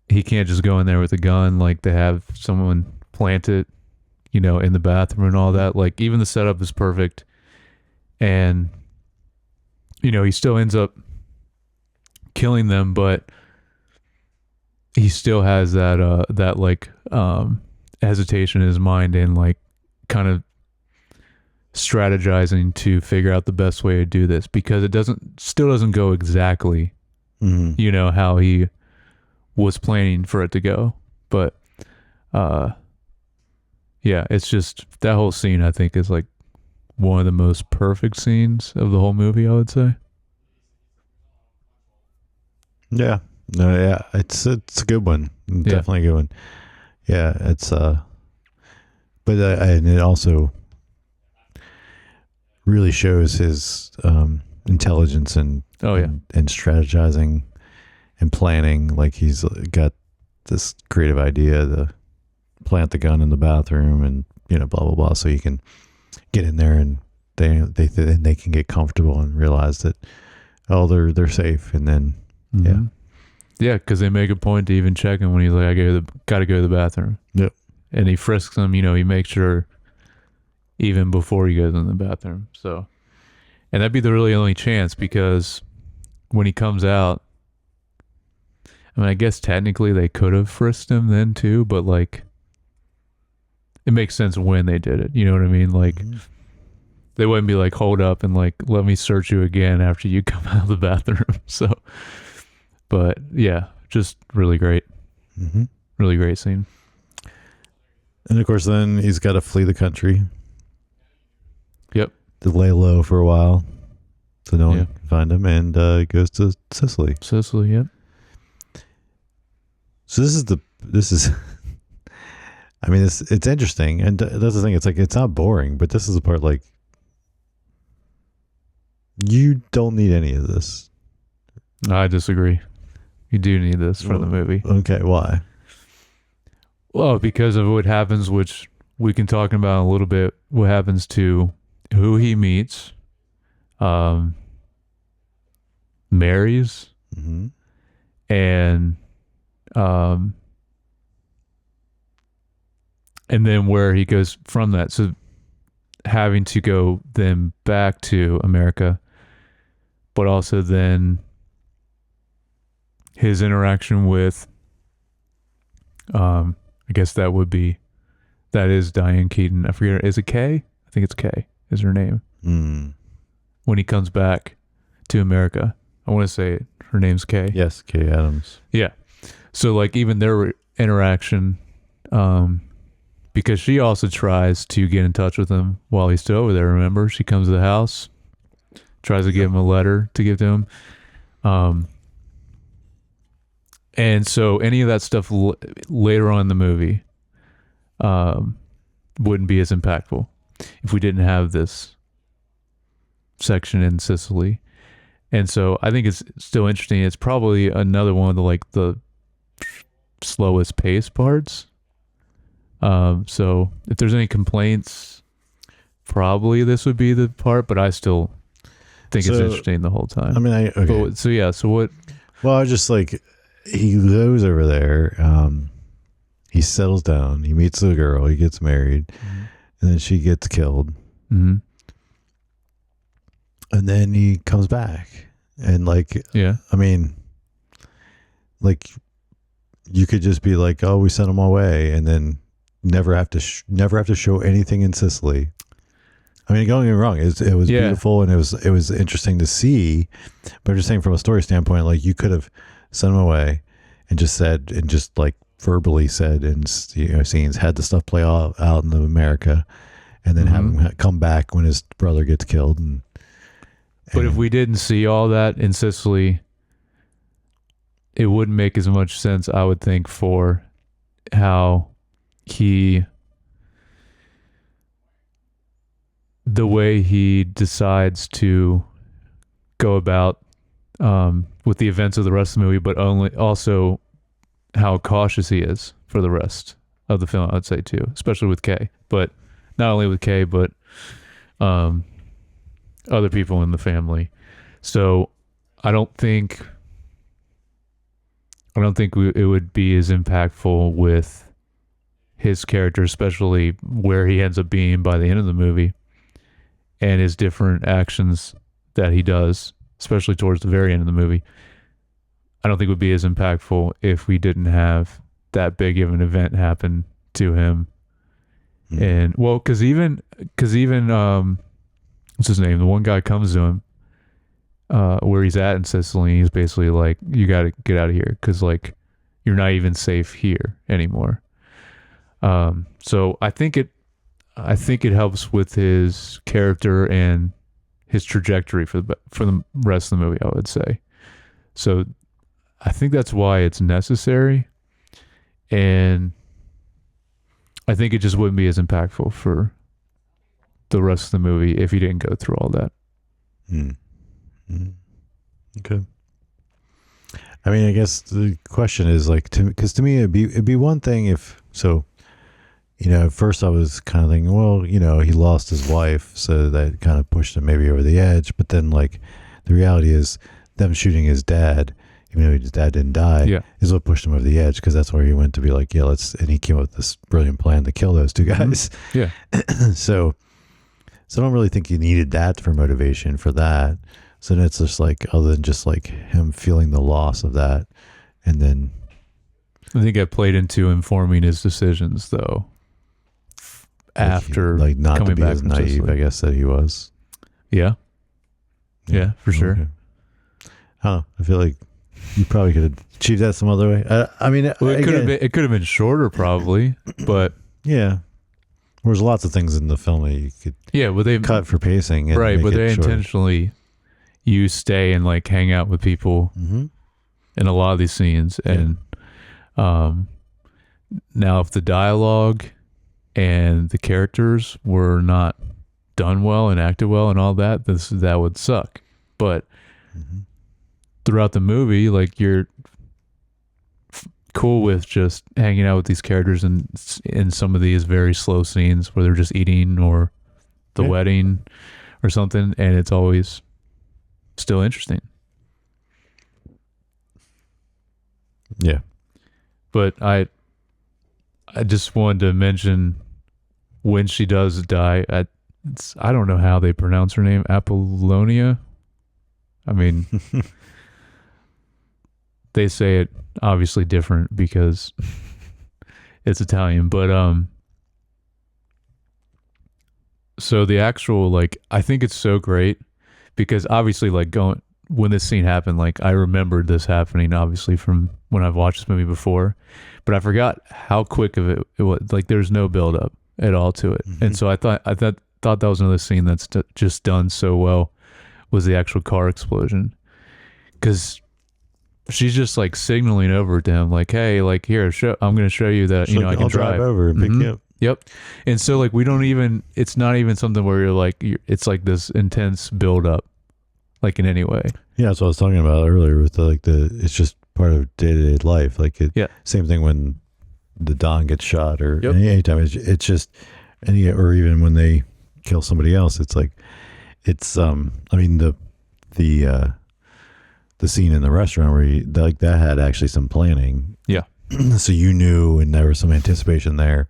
he can't just go in there with a gun, like they have someone plant it, you know, in the bathroom and all that. Like even the setup is perfect. And, you know, he still ends up killing them, but he still has that like hesitation in his mind and like kind of strategizing to figure out the best way to do this, because it still doesn't go exactly, you know, how he was planning for it to go. But yeah, it's just that whole scene I think is like one of the most perfect scenes of the whole movie, I would say. Yeah. No, yeah, it's a good one. Definitely a good one. Yeah, it's but and it also really shows his intelligence and and strategizing and planning. Like he's got this creative idea to plant the gun in the bathroom and, you know, blah blah blah, so you can get in there and they can get comfortable and realize that they're safe, and then because they make a point to even check him when he's like, I gotta go to the bathroom. Yep. And he frisks him, you know, he makes sure even before he goes in the bathroom. So, and that'd be the really only chance, because when he comes out, I mean, I guess technically they could have frisked him then too, but like, it makes sense when they did it. You know what I mean? Like, they wouldn't be like, hold up and like, let me search you again after you come out of the bathroom. So, but yeah, just really great. Mm-hmm. Really great scene. And of course, then he's got to flee the country. Yep. To lay low for a while, so no one can find him, and he goes to Sicily. Sicily, yep. So this is. I mean, it's interesting, and that's the thing. It's like, it's not boring, but this is the part, like, you don't need any of this. I disagree. You do need this for the movie. Okay, why? Well, because of what happens, which we can talk about in a little bit. What happens to who he meets, marries, Mm-hmm. and then where he goes from that. So having to go then back to America, but also then his interaction with, I guess that is Diane Keaton. I forget, is it Kay? I think it's Kay is her name. Mm. When he comes back to America, I want to say her name's Kay. Yes, Kay Adams. Yeah. So like even their interaction, because she also tries to get in touch with him while he's still over there. Remember, she comes to the house, tries to give him a letter to give to him. And so any of that stuff later on in the movie wouldn't be as impactful if we didn't have this section in Sicily. And so I think it's still interesting. It's probably another one of the slowest pace parts. So if there's any complaints, probably this would be the part, but I still think it's interesting the whole time. I mean, okay. So what? Well, I was just like, he goes over there, he settles down, he meets the girl, he gets married, and then she gets killed. Mm-hmm. And then he comes back, and like, I mean, like, you could just be like, oh, we sent him away, and then never have to show anything in Sicily. I mean, don't get me wrong, it was beautiful, and it was interesting to see, but I'm just saying from a story standpoint, like, you could have sent him away and just said, and just like verbally said in scenes, had the stuff play out in America, and then have him come back when his brother gets killed. But if we didn't see all that in Sicily, it wouldn't make as much sense, I would think, for how the way he decides to go about with the events of the rest of the movie, but also how cautious he is for the rest of the film, I'd say too, especially with Kay. But not only with Kay, but other people in the family. So I don't think it would be as impactful with his character, especially where he ends up being by the end of the movie, and his different actions that he does, especially towards the very end of the movie. I don't think it would be as impactful if we didn't have that big of an event happen to him. Mm-hmm. And well, because even what's his name? The one guy comes to him where he's at in Sicily, and he's basically like, you got to get out of here because like you're not even safe here anymore. So I think it helps with his character and his trajectory for the rest of the movie, I would say. So I think that's why it's necessary, and I think it just wouldn't be as impactful for the rest of the movie if he didn't go through all that. Okay. I mean, I guess the question is like, because to me it'd be one thing if so. At first I was kind of thinking, well, he lost his wife, so that kind of pushed him maybe over the edge. But then, like, the reality is them shooting his dad, even though his dad didn't die, is what pushed him over the edge, because that's where he went to be like, and he came up with this brilliant plan to kill those two guys. Yeah. So I don't really think he needed that for motivation for that. So then it's just like, other than just like him feeling the loss of that, and then I think it played into informing his decisions, though. After like not to coming be back as from naive, Sicily. I guess that he was. Yeah, for sure. Okay. I don't know. I feel like you probably could have achieved that some other way. I mean, Well, again, it could have been shorter, probably, but yeah. There's lots of things in the film that you could but they cut for pacing, and right, make but it they shorter. intentionally you stay and like hang out with people Mm-hmm. in a lot of these scenes, and now if the dialogue and the characters were not done well and acted well and all that, that would suck. But throughout the movie, like you're cool with just hanging out with these characters and in some of these very slow scenes where they're just eating or the wedding or something, and it's always still interesting. Yeah. But I just wanted to mention when she does die, I don't know how they pronounce her name, Apollonia. I mean, they say it obviously different because it's Italian, but so the actual, like, I think it's so great because obviously, like, when this scene happened, like, I remembered this happening obviously from when I've watched this movie before, but I forgot how quick of it was. Like, there's no build up at all to it. And so I thought that was another scene that's just done so well, was the actual car explosion, because she's just like signaling over to him, like, hey, like, here, I'm going to show you that, So I can I'll drive over and pick you up. Yep. And so, like, it's not even something where you're like, it's like this intense build up, like, in any way. Yeah, that's what I was talking about earlier with it's just part of day-to-day life. Like, same thing when the Don gets shot, or anytime it's just or even when they kill somebody else, it's like, I mean, the scene in the restaurant where that had actually some planning. Yeah. So you knew, and there was some anticipation there.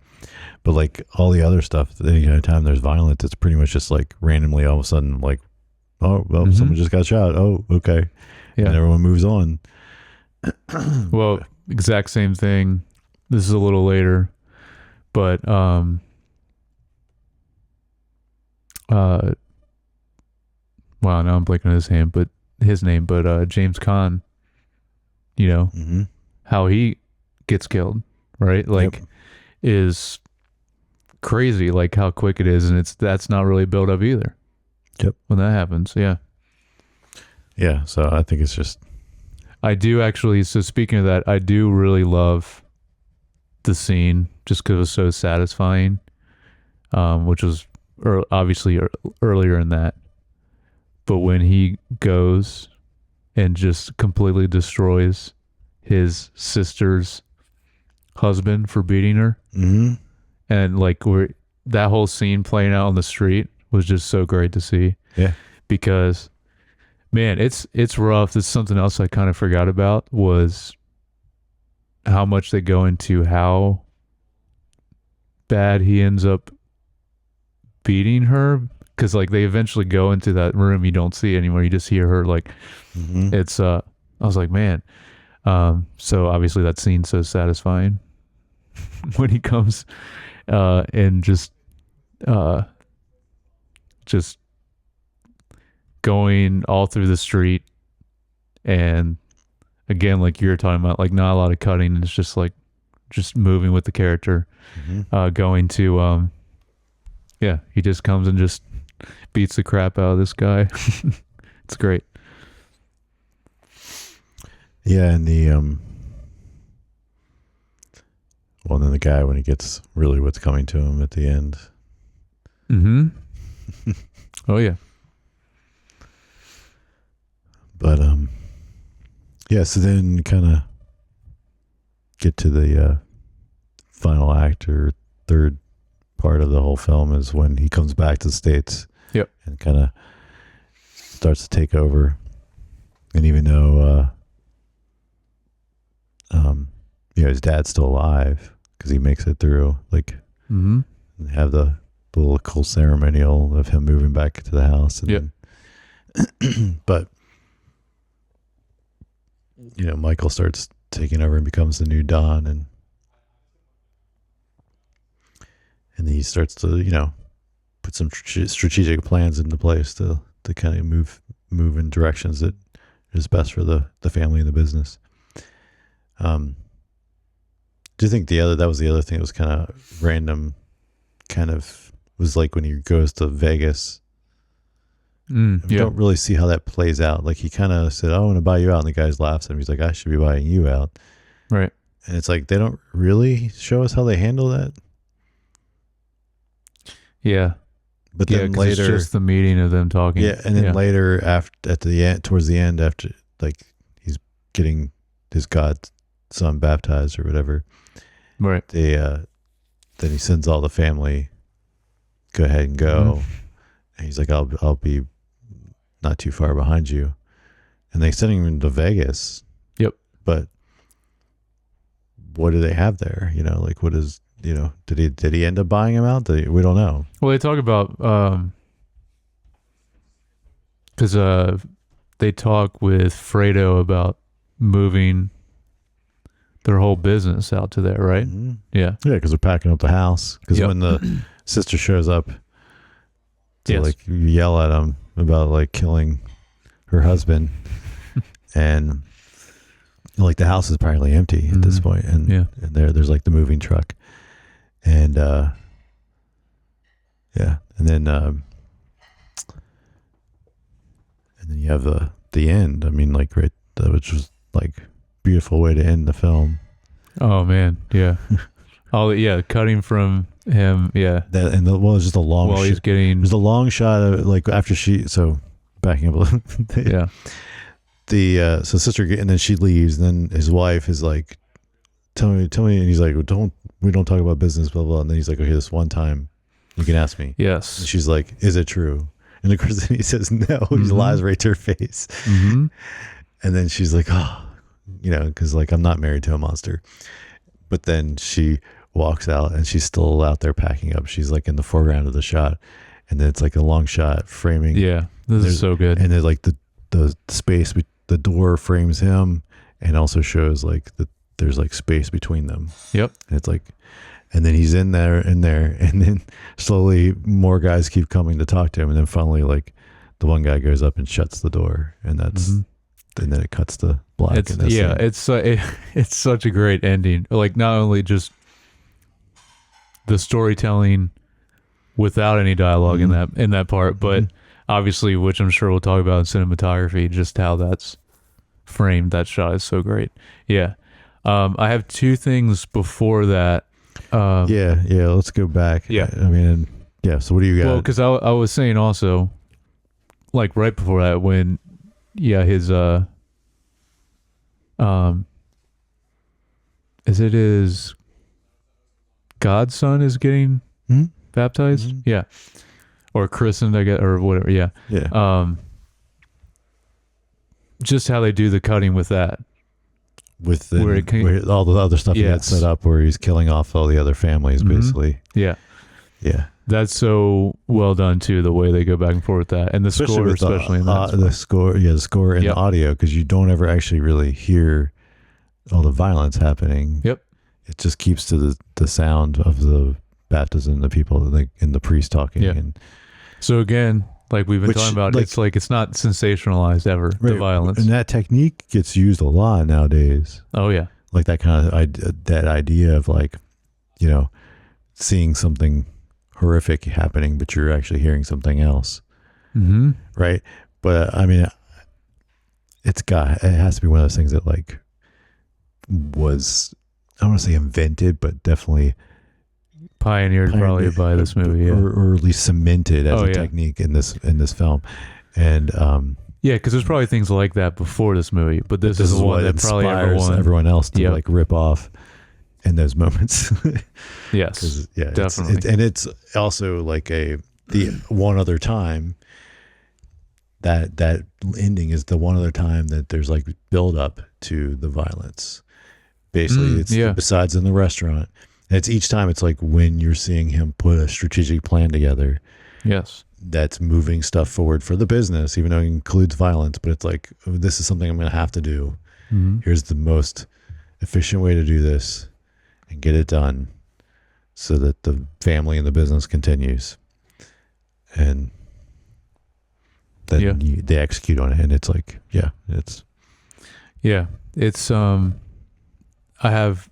But like all the other stuff, anytime there's violence, it's pretty much just like randomly all of a sudden, like, oh, well, someone just got shot. Oh, okay. Yeah. And everyone moves on. Well, exact same thing. This is a little later, but wow, now I'm blanking on his name, but James Caan, how he gets killed, right? Like, is crazy, like how quick it is, and that's not really built up either. Yep. When that happens, yeah. So I think it's just, I do actually. So speaking of that, I do really love the scene just because it was so satisfying, which was obviously earlier in that. But when he goes and just completely destroys his sister's husband for beating her, and like that whole scene playing out on the street was just so great to see. Yeah. Because, man, it's rough. That's something else I kind of forgot about, was how much they go into how bad he ends up beating her. Because, like, they eventually go into that room you don't see anymore. You just hear her, like, it's, I was like, man. So obviously that scene's so satisfying when he comes and just going all through the street, and again, like you're talking about, like, not a lot of cutting, and it's just like just moving with the character, going to he just comes and just beats the crap out of this guy. It's great. Yeah, and well, then the guy, when he gets really what's coming to him at the end. Oh yeah. But so then kind of get to the final act or third part of the whole film is when he comes back to the States. Yep. And kind of starts to take over. And even though his dad's still alive, because he makes it through, like, have the little cool ceremonial of him moving back to the house. And but Michael starts taking over and becomes the new Don, and then he starts to, put some strategic plans into place to kind of move in directions that is best for the family and the business. Do you think that was the other thing that was kind of random, kind of was like when he goes to Vegas? We don't really see how that plays out. Like he kind of said, "Oh, I want to buy you out," and the guy laughs at him. He's like, "I should be buying you out." Right. And it's like they don't really show us how they handle that. Yeah. But then 'cause later, it's just the meeting of them talking. yeah, and then later, towards the end, after like he's getting his godson baptized or whatever, right? Then he sends all the family, go ahead and go, and he's like, "I'll be not too far behind you," and they send him to Vegas. Yep. But what do they have there? Like what is? Did he end up buying him out? We don't know. Well, they talk about because they talk with Fredo about moving their whole business out to there, right? Mm-hmm. Yeah, because they're packing up the house. Because when the sister shows up to like yell at him about like killing her husband, and like the house is practically empty at this point, and there's like the moving truck. And and then you have the end. I mean, like which was like beautiful way to end the film. Oh man, yeah. Cutting from him, yeah. That and it's just a long. While he's getting, there's a long shot of like after backing up a little. So sister, and then she leaves, and then his wife is like, tell me, and he's like, we don't talk about business, blah, blah. And then he's like, okay, this one time you can ask me. Yes. And she's like, is it true? And of course then he says no. He lies right to her face. Mm-hmm. And then she's like, oh, because like I'm not married to a monster. But then she walks out and she's still out there packing up. She's like in the foreground of the shot. And then it's like a long shot framing. Yeah, this is so good. And there's like the space, the door frames him and also shows like there's like space between them. Yep. And it's like, and then he's in there, and then slowly more guys keep coming to talk to him, and then finally like the one guy goes up and shuts the door, and that's and then it cuts to black. It's such a great ending. Like not only just the storytelling without any dialogue in that part, but obviously, which I'm sure we'll talk about in cinematography, just how that's framed. That shot is so great. Yeah. I have two things before that. Let's go back. Yeah. I mean, so what do you got? Well, because I was saying also, like right before that, when, his, is it his godson is getting baptized? Mm-hmm. Yeah. Or christened, I guess, or whatever. Yeah. Yeah. Just how they do the cutting with that. With where all the other stuff he had set up, where he's killing off all the other families, basically. Yeah. That's so well done too. The way they go back and forth with that, and the score, especially in that. The score and the audio, because you don't ever actually really hear all the violence happening. Yep. It just keeps to the sound of the baptism, the people, and the priest talking. Yeah. And so again, like we've been talking about, it's not sensationalized ever, right, the violence. And that technique gets used a lot nowadays. Oh yeah. Like that kind of that idea of like, seeing something horrific happening, but you're actually hearing something else. Mm-hmm. Right. But I mean, it has to be one of those things that like was, I don't want to say invented, but definitely pioneered probably by this movie, or at least cemented as a technique in this film. And because there's probably things like that before this movie, but this is one that probably inspires everyone else to like rip off in those moments. Yes, definitely. And it's also like the one other time that ending is the one other time that there's like build up to the violence. Basically, it's besides in the restaurant. And it's each time it's like when you're seeing him put a strategic plan together. Yes. That's moving stuff forward for the business, even though it includes violence, but it's like, this is something I'm going to have to do. Mm-hmm. Here's the most efficient way to do this and get it done so that the family and the business continues. And then they execute on it, and it's like, it's I have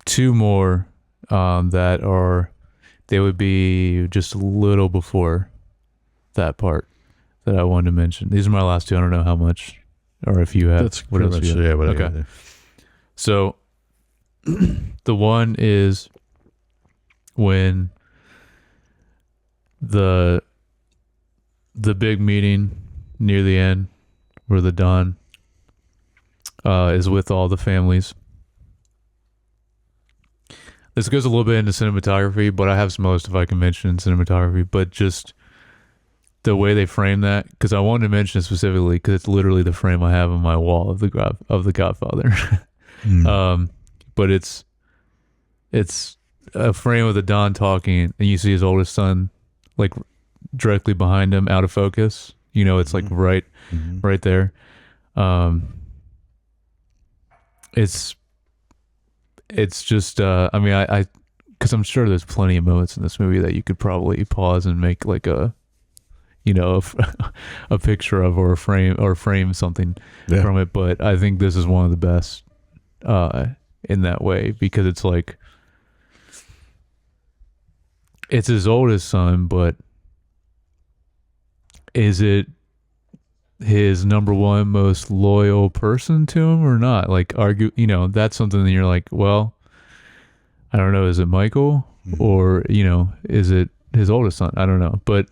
two more that they would be just a little before that part that I wanted to mention. These are my last two. I don't know how much, or if you have. That's what else you have. Yeah, whatever. Okay. So the one is when the big meeting near the end where the Don is with all the families. This goes a little bit into cinematography, but I have some other stuff I can mention in cinematography, but just the way they frame that, because I wanted to mention it specifically because it's literally the frame I have on my wall of the Godfather. But it's a frame of the Don talking, and you see his oldest son like directly behind him, out of focus. It's like right there. It's just I mean, I because I'm sure there's plenty of moments in this movie that you could probably pause and make like a a picture of, or frame something from it, but I think this is one of the best in that way, because it's like it's his oldest son, but is it his number one most loyal person to him or not? Like, that's something that you're like, well, I don't know, is it Michael or is it his oldest son? I don't know, but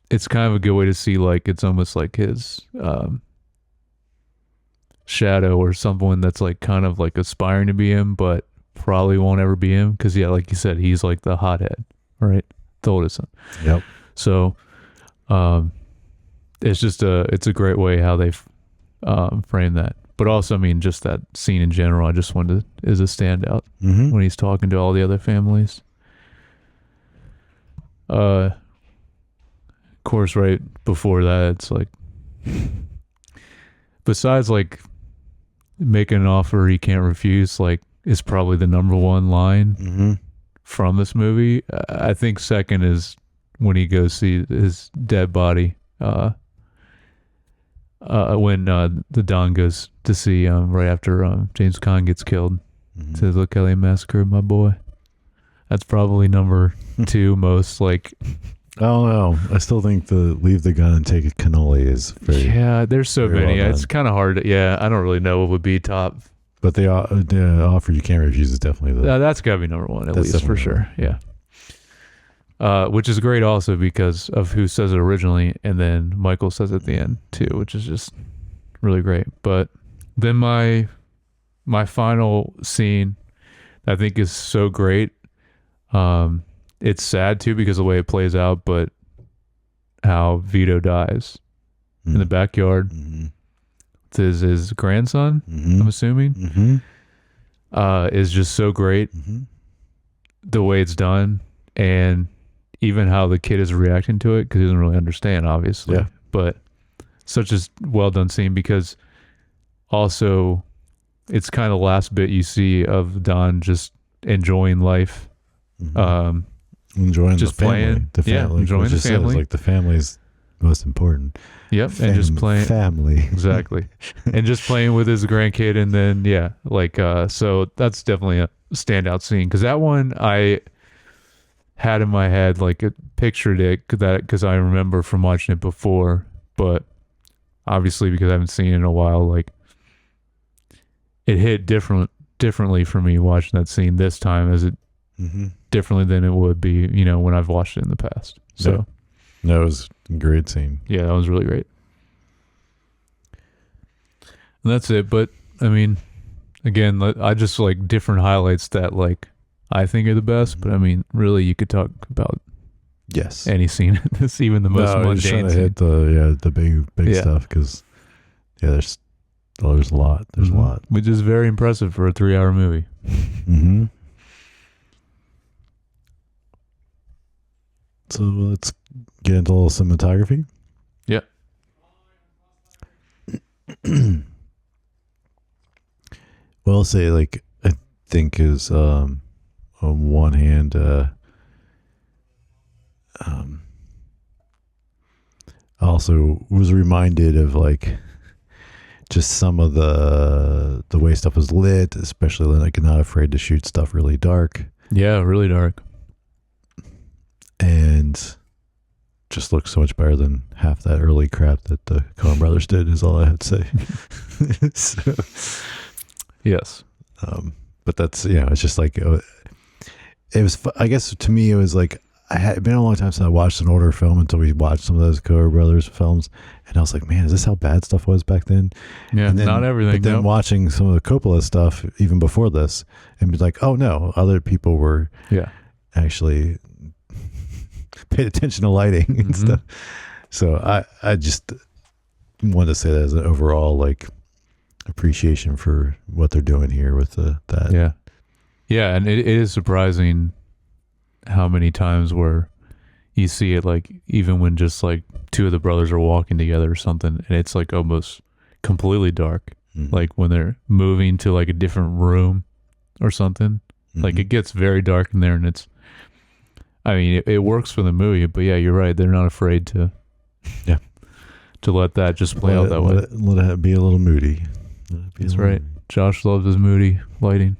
it's kind of a good way to see, like, it's almost like his shadow, or someone that's like kind of like aspiring to be him but probably won't ever be him, because like you said, he's like the hothead, right? The oldest son. Yep. So it's just it's a great way how they frame that. But also, I mean, just that scene in general, I just wanted is a standout when he's talking to all the other families. Of course, right before that, it's like, besides like making an offer he can't refuse, like, is probably the number one line from this movie. I think second is when he goes see his dead body. When the Don goes to see right after James Caan gets killed, says, "Look how they massacred my boy." That's probably number two most, like. I don't know. I still think the leave the gun and take a cannoli is very. Yeah, there's so many. Well, it's kind of hard. I don't really know what would be top. But the offer you can't refuse is definitely that's got to be number one, at least, for sure. Yeah. Which is great also because of who says it originally, and then Michael says it at the end too, which is just really great. But then my final scene, I think, is so great. It's sad too because of the way it plays out, but how Vito dies in the backyard. It's his grandson, I'm assuming, is just so great. The way it's done, and even how the kid is reacting to it, because he doesn't really understand, obviously. Yeah. But such a well done scene, because also it's kind of the last bit you see of Don just enjoying life. Enjoying just the family. Playing, the family. Enjoying the family. Like the family's most important. Yep, and just playing family. Exactly. And just playing with his grandkid, and then so that's definitely a standout scene, because that one I had in my head, like, pictured it because I remember from watching it before, but obviously because I haven't seen it in a while, like, it hit differently for me watching that scene this time, as it differently than it would be, when I've watched it in the past. So that was a great scene. Yeah, that was really great. And that's it. But I mean, again, I just like different highlights that, like, I think are the best. But I mean, really, you could talk about any scene in this, even the most mundane. Just trying to hit the big stuff, because there's a lot. There's a lot, which is very impressive for a 3-hour movie. So let's get into a little cinematography. Yeah. Well, I'll say like I think is on one hand, I also was reminded of like just some of the way stuff was lit, especially like Not Afraid to Shoot stuff really dark Yeah, really dark. and just looks so much better than half that early crap that the Coen brothers did is all I have to say. So, Yes. but that's, it's just like, it was, I guess to me, it was like, it'd been a long time since I watched an older film until we watched some of those Coen brothers films. And I was like, man, is this how bad stuff was back then? Yeah, and then, not everything. But then watching some of the Coppola stuff, even before this, and be like, oh no, other people were actually paid attention to lighting and stuff. So I just wanted to say that as an overall like appreciation for what they're doing here with that. Yeah. Yeah, and it is surprising how many times where you see it, like even when just like two of the brothers are walking together or something, and it's like almost completely dark. Like when they're moving to like a different room or something, like it gets very dark in there, and it's, I mean, it works for the movie, but yeah, you're right. They're not afraid to let that just play out that way. Let it be a little moody. That's right. Josh loves his moody lighting.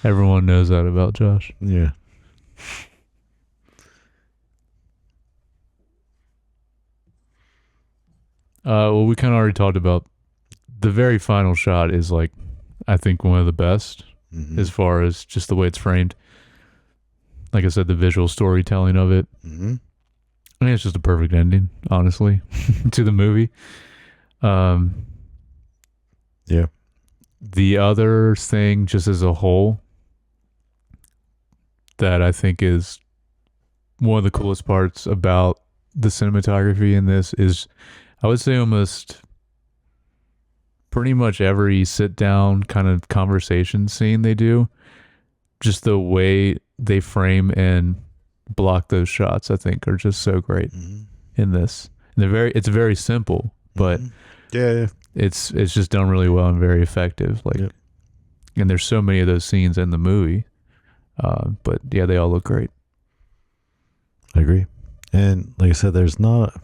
Everyone knows that about Josh. Yeah. Well, we kind of already talked about the very final shot is like, I think one of the best as far as just the way it's framed. Like I said, the visual storytelling of it. I think it's just a perfect ending, honestly, to the movie. Yeah. The other thing, just as a whole, that I think is one of the coolest parts about the cinematography in this is, I would say almost pretty much every sit down kind of conversation scene they do, just the way they frame and block those shots, I think, are just so great in this. And it's very simple, but it's just done really well and very effective. Like, and there's so many of those scenes in the movie, but yeah, they all look great. I agree. And like I said, there's not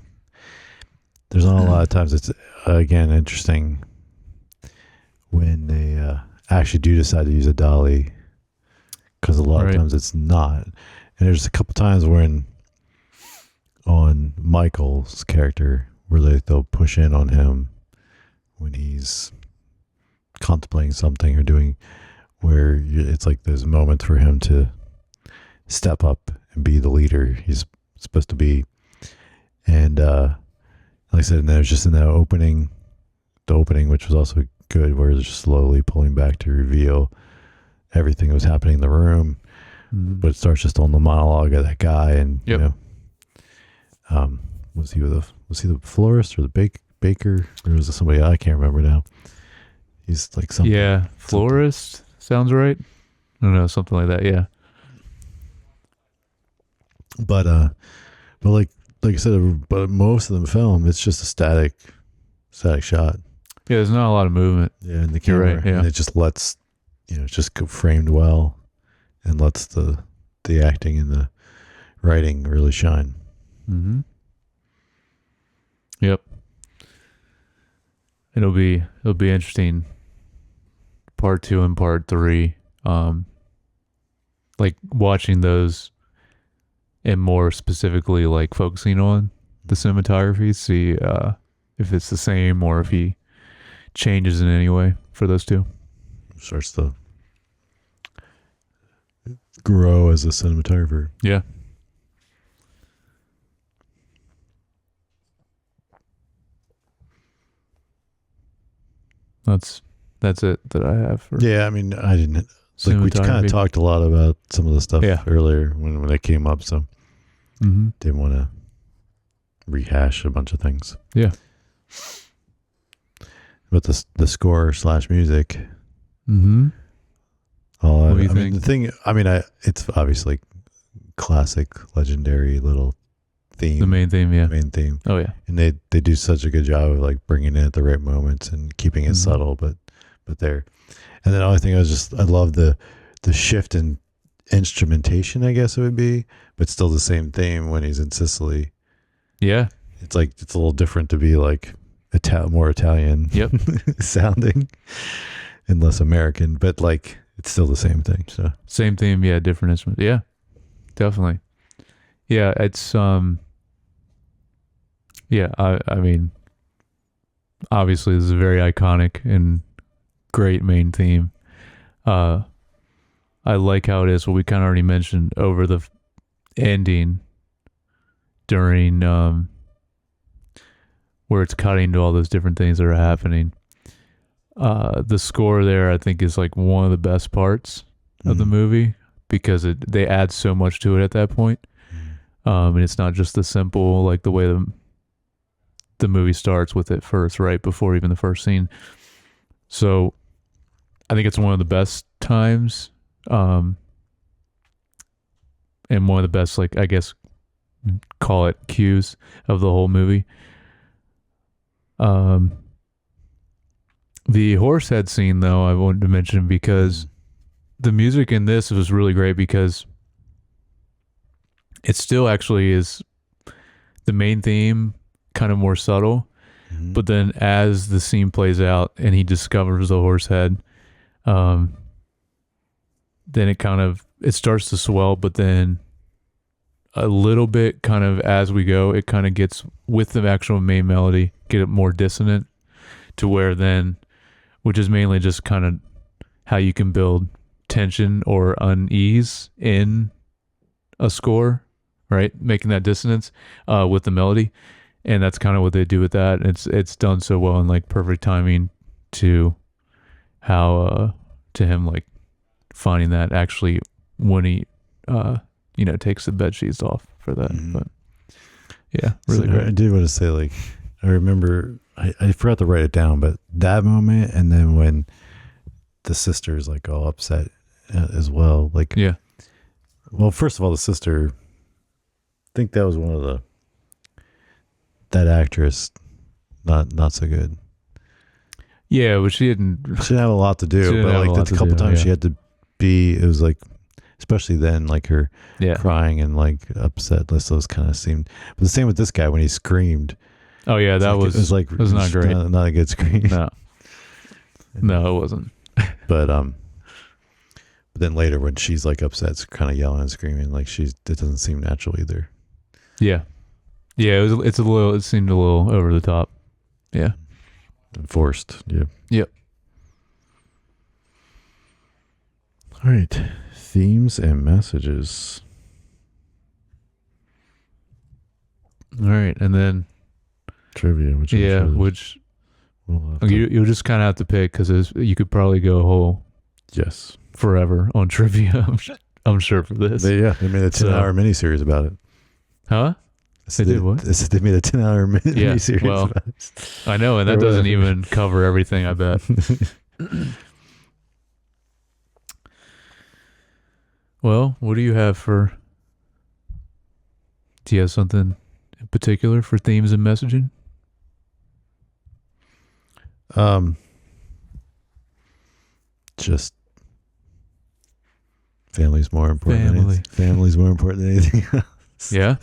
a lot of times it's again interesting when they actually do decide to use a dolly, because a lot of times it's not. And there's a couple times when on Michael's character where they'll push in on him when he's contemplating something or doing, where it's like there's moments for him to step up and be the leader he's supposed to be. And like I said, and there's just in the opening, which was also good, where it's just slowly pulling back to reveal everything that was happening in the room. But it starts just on the monologue of that guy, and you know, was he the florist or the baker, or was it somebody I can't remember now? He's like something. Yeah, florist sounds right. I don't know, something like that. Yeah. But like I said, but most of the film, it's just a static shot. Yeah, there's not a lot of movement. Yeah, in the camera, right, yeah. And it just lets, it's just framed well, and lets the acting and the writing really shine. Yep. It'll be interesting. Part 2 and part 3, like watching those, and more specifically, like focusing on the cinematography, see if it's the same or if he changes in any way for those two. Starts to grow as a cinematographer. Yeah. That's it that I have for I mean, I didn't, like, we kind of talked a lot about some of the stuff earlier when it came up, so didn't want to rehash a bunch of things. Yeah. But the score / music. What do you think? The thing, it's obviously classic, legendary little theme. The main theme, yeah. Main theme. Oh yeah. And they do such a good job of like bringing it at the right moments and keeping it subtle, but but there. And then the other thing I love the shift in instrumentation, I guess it would be, but still the same theme when he's in Sicily. Yeah. It's like, it's a little different to be like more Italian Yep. sounding and less American, but like it's still the same thing. So Same theme, yeah, different instruments. Yeah, definitely. Yeah, it's yeah, I mean, obviously this is a very iconic and great main theme. I like how it is what we kind of already mentioned over the ending during where it's cutting to all those different things that are happening. The score there, I think, is like one of the best parts of the movie because they add so much to it at that point. And it's not just the simple, like the way the movie starts with it first, right before even the first scene. So I think it's one of the best times, and one of the best, like, I guess, call it cues of the whole movie. The horse head scene, though, I wanted to mention because the music in this was really great because it still actually is the main theme, kind of more subtle. But then as the scene plays out and he discovers the horse head, then it starts to swell, but then a little bit kind of as we go, it kind of gets with the actual main melody, get it more dissonant to where then, which is mainly just kind of how you can build tension or unease in a score, right? Making that dissonance with the melody. And that's kind of what they do with that. It's done so well and like perfect timing to how to him like finding that actually when he takes the bed sheets off for that. But yeah, really so great. I did want to say, like, I remember I forgot to write it down, but that moment and then when the sister's like all upset as well, like, Yeah. Well, first of all, the sister, I think that was one of that actress, not so good. Yeah, but she didn't have a lot to do, but like the couple times she had to be, it was like, especially then, like her crying and like upset. Those kind of seemed. But the same with this guy when he screamed. Oh yeah, it was not great. Not a good scream. No, it wasn't. But then later when she's like upset, it's kind of yelling and screaming, like it doesn't seem natural either. Yeah. Yeah, it seemed a little over the top. Yeah. Forced. Yeah. Yep. All right. Themes and messages. All right, and then trivia. You'll just kind of have to pick because you could probably go a whole forever on trivia. I'm sure for this. They made a 10-hour miniseries about it. Huh? They did what? They made a 10-hour miniseries. Well, about it. I know, and that doesn't even cover everything, I bet. Well, what do you have for... Do you have something in particular for themes and messaging? Just family's more important. Family's more important than anything else. Yeah.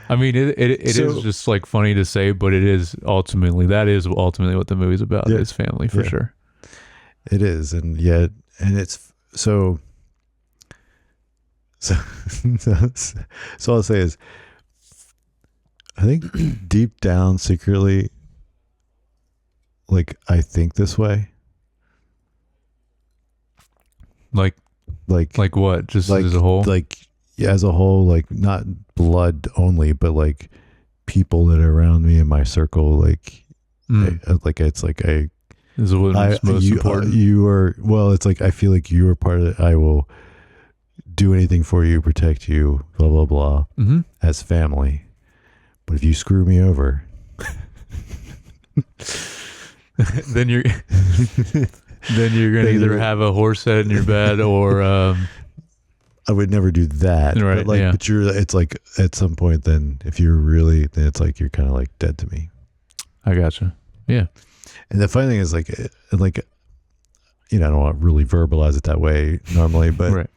I mean, it is just like funny to say, but that is ultimately what the movie's about. Is family for sure. It is, and it's so all I'll say is, I think deep down, secretly, like I think this way. Like what? Just like, as a whole? Like as a whole, like not blood only, but like people that are around me in my circle, like it's like is what's most important. You are, well, it's like I feel like you are part of it. I will do anything for you, protect you, blah blah blah, as family. But if you screw me over, then you're gonna either have a horse head in your bed or I would never do that. Right. But it's like at some point then if you're really, then it's like you're kind of like dead to me. I gotcha. Yeah. And the funny thing is, like, I don't want to really verbalize it that way normally, but Right.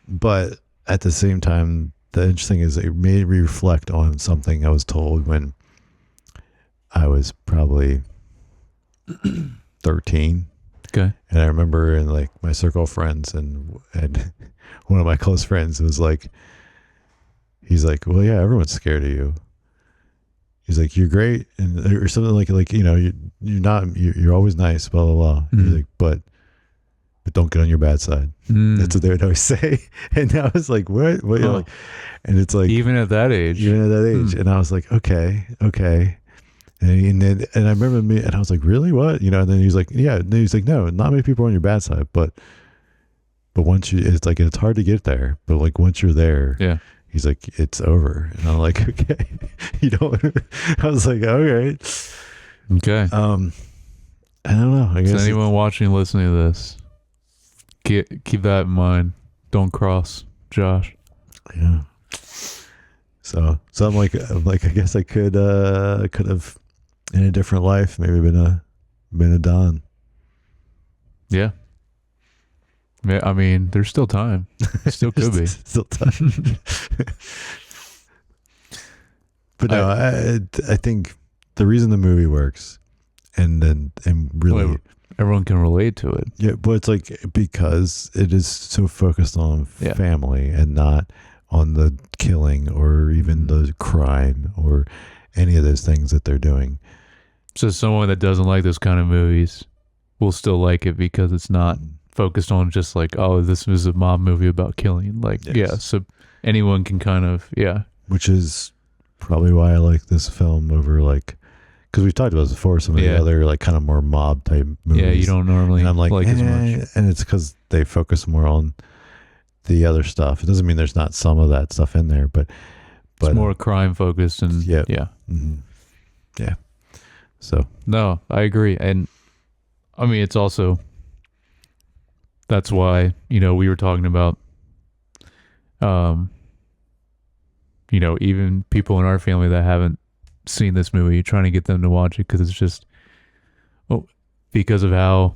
but at the same time, the interesting is it made me reflect on something I was told when I was probably 13. Okay. And I remember in like my circle of friends and one of my close friends was like, he's like, well, yeah, everyone's scared of you. He's like, you're great. And or something like, you're always nice, blah, blah, blah. Mhm. He's like, but don't get on your bad side. Mm. That's what they would always say. And I was like, what? You know, Huh. like, and it's like, Even at that age. even at that age. And I was like, okay. And I remember me, and I was like, really? What? You know, and then he's like, yeah. And then he's like, no, not many people are on your bad side, but once it's like, it's hard to get there, but like once you're there, Yeah. he's like, it's over. And I'm like, okay, you don't, I was like, all right. Okay. I don't know. I guess So anyone watching, listening to this, keep that in mind. Don't cross Josh. yeah. So I'm like, I guess I could have in a different life, maybe been a Don. Yeah. Yeah, I mean, there's still time. Still could be. Still time. But no, I think the reason the movie works and really, Well, everyone can relate to it. yeah, but it's like because it is so focused on Yeah. family and not on the killing or even the crime or any of those things that they're doing. So someone that doesn't like those kind of movies will still like it because it's not focused on just like, oh, this is a mob movie about killing. Like, Yes. yeah, so anyone can kind of, yeah. Which is probably why I like this film over like, because we've talked about this before, some of the Yeah. other like kind of more mob type movies. Yeah, you don't normally And I'm like as much. and it's because they focus more on the other stuff. It doesn't mean there's not some of that stuff in there, but It's more crime focused and yeah. yeah. mhm. Yeah. So No, I agree. And I mean, it's also, that's why, we were talking about, even people in our family that haven't seen this movie, trying to get them to watch it because it's just, because of how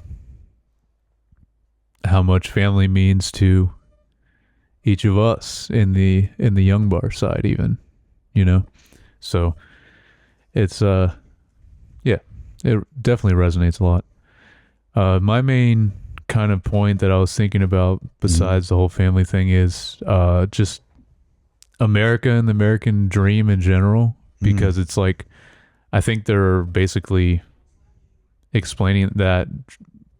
much family means to each of us in the young bar side, even, so it's it definitely resonates a lot. My main kind of point that I was thinking about besides the whole family thing is just America and the American dream in general, because it's like, I think they're basically explaining that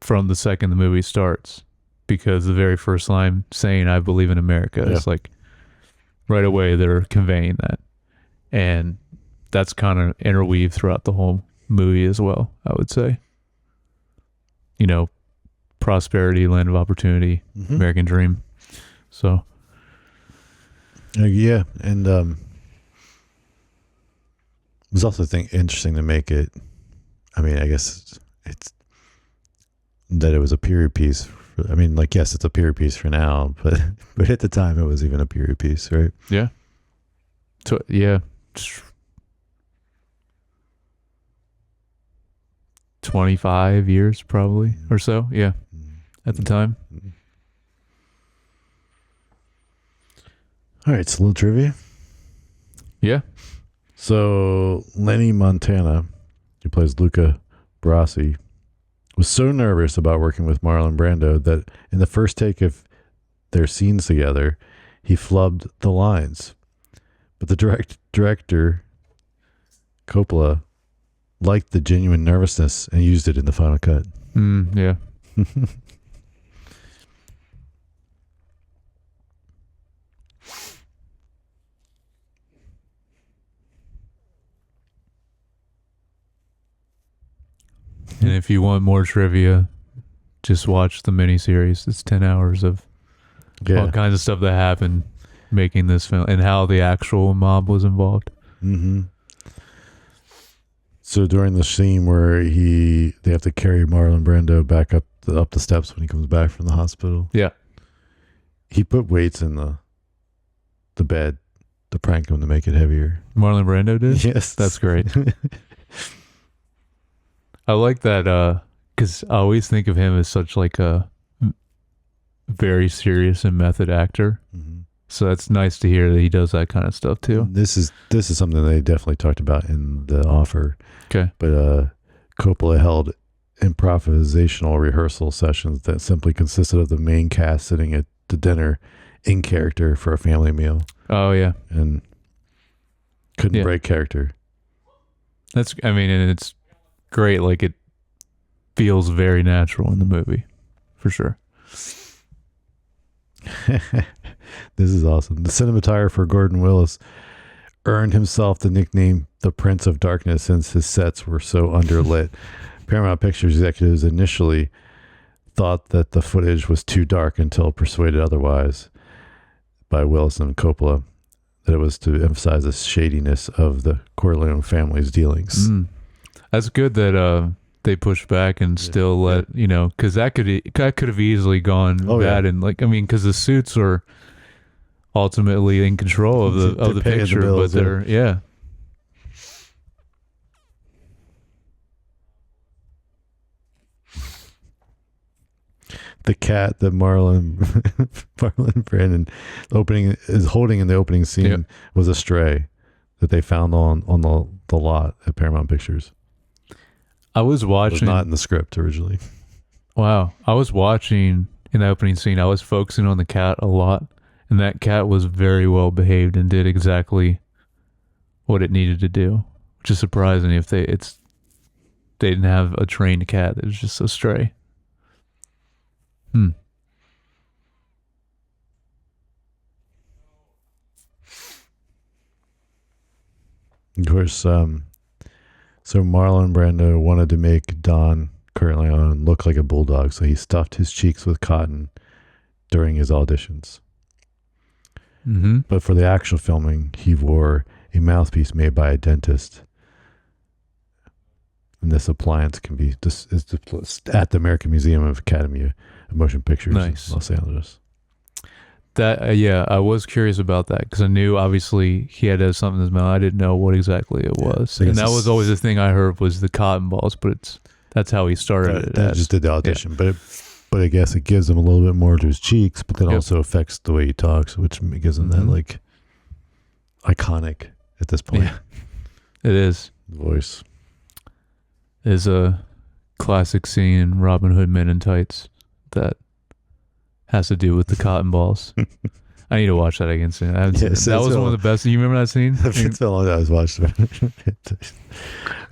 from the second the movie starts, because the very first line saying, I believe in America, it's like right away they're conveying that. And that's kind of interweaved throughout the whole movie as well, I would say. Prosperity, land of opportunity, American dream. So yeah, and it was also interesting to make it. I mean, I guess it's that it was a period piece. I mean, like, yes, it's a period piece for now, but at the time it was even a period piece, right? yeah, yeah, 25 years probably or so. Yeah, at the time. All right, so a little trivia. Yeah. So Lenny Montana, who plays Luca Brasi, was so nervous about working with Marlon Brando that in the first take of their scenes together, he flubbed the lines. But the director, Coppola, liked the genuine nervousness and used it in the final cut. Yeah. And if you want more trivia, just watch the miniseries. It's 10 hours of all kinds of stuff that happened making this film and how the actual mob was involved. Mm-hmm. So during the scene where they have to carry Marlon Brando back up the steps when he comes back from the hospital. Yeah. He put weights in the bed to prank him to make it heavier. Marlon Brando did? Yes. That's great. I like that because I always think of him as such like a very serious and method actor. Mm-hmm. So that's nice to hear that he does that kind of stuff too. This is something they definitely talked about in the offer. Okay. But Coppola held improvisational rehearsal sessions that simply consisted of the main cast sitting at the dinner in character for a family meal Oh yeah. and couldn't Yeah. break character. That's I mean, and it's great. Like it feels very natural in the movie, for sure. This is awesome. The cinematographer Gordon Willis earned himself the nickname the Prince of Darkness since his sets were so underlit. Paramount Pictures executives initially thought that the footage was too dark until persuaded otherwise by Willis and Coppola that it was to emphasize the shadiness of the Corleone family's dealings. That's good that they pushed back and still let because that could have easily gone bad and like I mean because the suits are ultimately in control of the picture, bills, but they're yeah. The cat that Marlon Brandon is holding in the opening scene was a stray that they found on the lot at Paramount Pictures. I was watching. It was not in the script originally. Wow, I was watching in the opening scene. I was focusing on the cat a lot, and that cat was very well behaved and did exactly what it needed to do, which is surprising if they didn't have a trained cat that was just a stray. Of course, so Marlon Brando wanted to make Don Corleone look like a bulldog, so he stuffed his cheeks with cotton during his auditions. Mm-hmm. But for the actual filming, he wore a mouthpiece made by a dentist. And this appliance can be is at the American Museum of Academy of Motion Pictures in Los Angeles. That I was curious about that because I knew obviously he had to have something in his mouth. I didn't know what exactly it was, and that was always the thing I heard was the cotton balls. But that's how he started. That just did the audition, but I guess it gives him a little bit more to his cheeks, but then also affects the way he talks, which gives him that like iconic at this point. Yeah, it is Voice. There's a classic scene in Robin Hood Men in Tights that has to do with the cotton balls. I need to watch that again soon. That was one of the best. You remember that scene? It's been a long time I was watching it.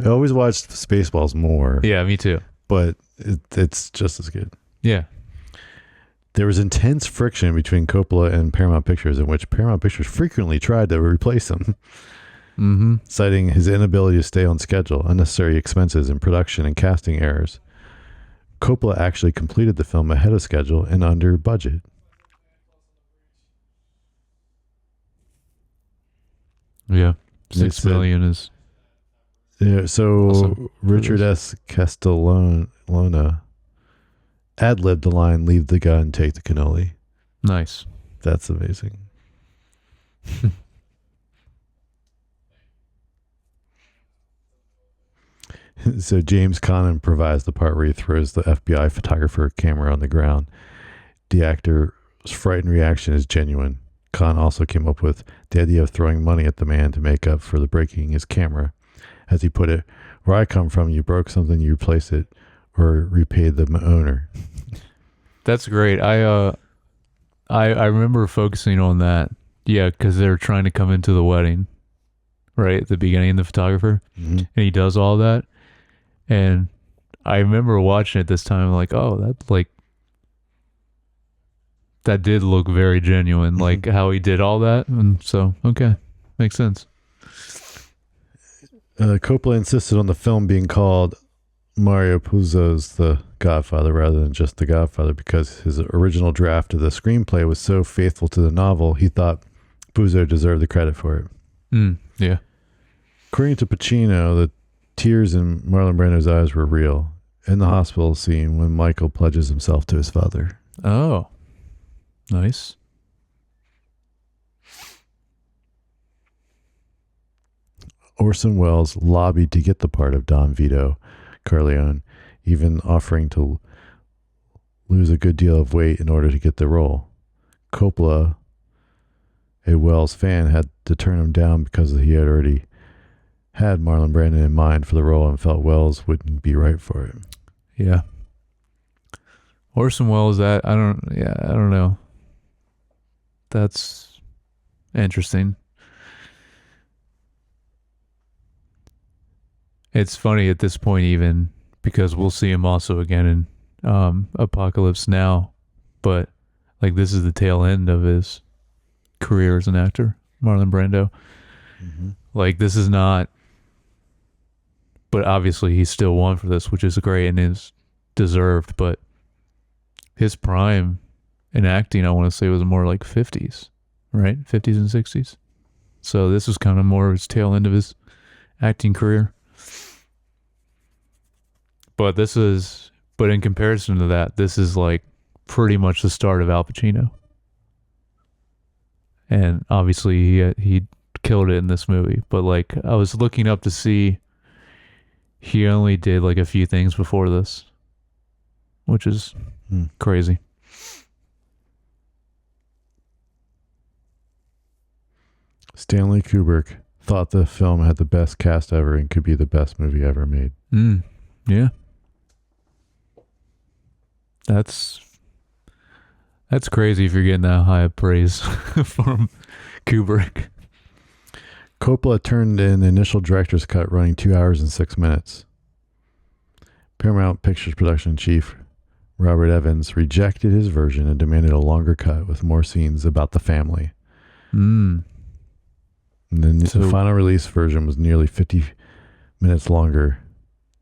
I always watched Spaceballs more. Yeah, me too. But it's just as good. Yeah. There was intense friction between Coppola and Paramount Pictures, in which Paramount Pictures frequently tried to replace him, citing his inability to stay on schedule, unnecessary expenses in production, and casting errors. Coppola actually completed the film ahead of schedule and under budget. Yeah, $6 million is. Yeah, so awesome. Richard S. Castellona ad-libbed the line, "Leave the gun, take the cannoli." Nice. That's amazing. So James Caan improvised the part where he throws the FBI photographer camera on the ground. The actor's frightened reaction is genuine. Caan also came up with the idea of throwing money at the man to make up for the breaking his camera. As he put it, "Where I come from, you broke something, you replace it, or repay the owner." That's great. I remember focusing on that. Yeah, because they're trying to come into the wedding, right at the beginning. The photographer, and he does all that. And I remember watching it this time, like, oh, that did look very genuine, like how he did all that. And so, okay, makes sense. Coppola insisted on the film being called Mario Puzo's The Godfather rather than just The Godfather because his original draft of the screenplay was so faithful to the novel, he thought Puzo deserved the credit for it. Yeah. According to Pacino, the tears in Marlon Brando's eyes were real in the hospital scene when Michael pledges himself to his father. Oh, nice. Orson Welles lobbied to get the part of Don Vito. Corleone, even offering to lose a good deal of weight in order to get the role. Coppola, a Wells fan, had to turn him down because he had already had Marlon Brando in mind for the role and felt Wells wouldn't be right for it. Yeah. Orson Welles, I don't know. That's interesting. It's funny at this point, even because we'll see him also again in Apocalypse Now, but like this is the tail end of his career as an actor, Marlon Brando. Mm-hmm. Like this is not, but obviously he still won for this, which is great and is deserved. But his prime in acting, I want to say, was more like 50s, right? 50s and 60s. So this was kind of more his tail end of his acting career. But in comparison to that, this is like pretty much the start of Al Pacino. And obviously he killed it in this movie. But like I was looking up to see, he only did like a few things before this, which is crazy. Stanley Kubrick thought the film had the best cast ever and could be the best movie ever made. Yeah. That's crazy if you're getting that high of praise from Kubrick. Coppola turned in the initial director's cut running 2 hours and 6 minutes. Paramount Pictures production chief Robert Evans rejected his version and demanded a longer cut with more scenes about the family. And then the final release version was nearly 50 minutes longer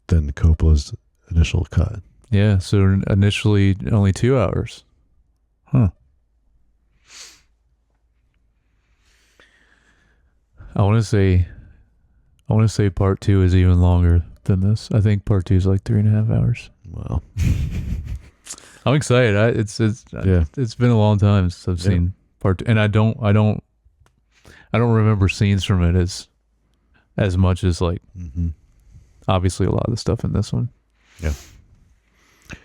than Coppola's initial cut. Yeah, so initially only 2 hours. Huh. I want to say part 2 is even longer than this. I think part 2 is like 3.5 hours. Wow. I'm excited. It's been a long time since I've seen part 2, and I don't remember scenes from it as much as like obviously a lot of the stuff in this one. Yeah. I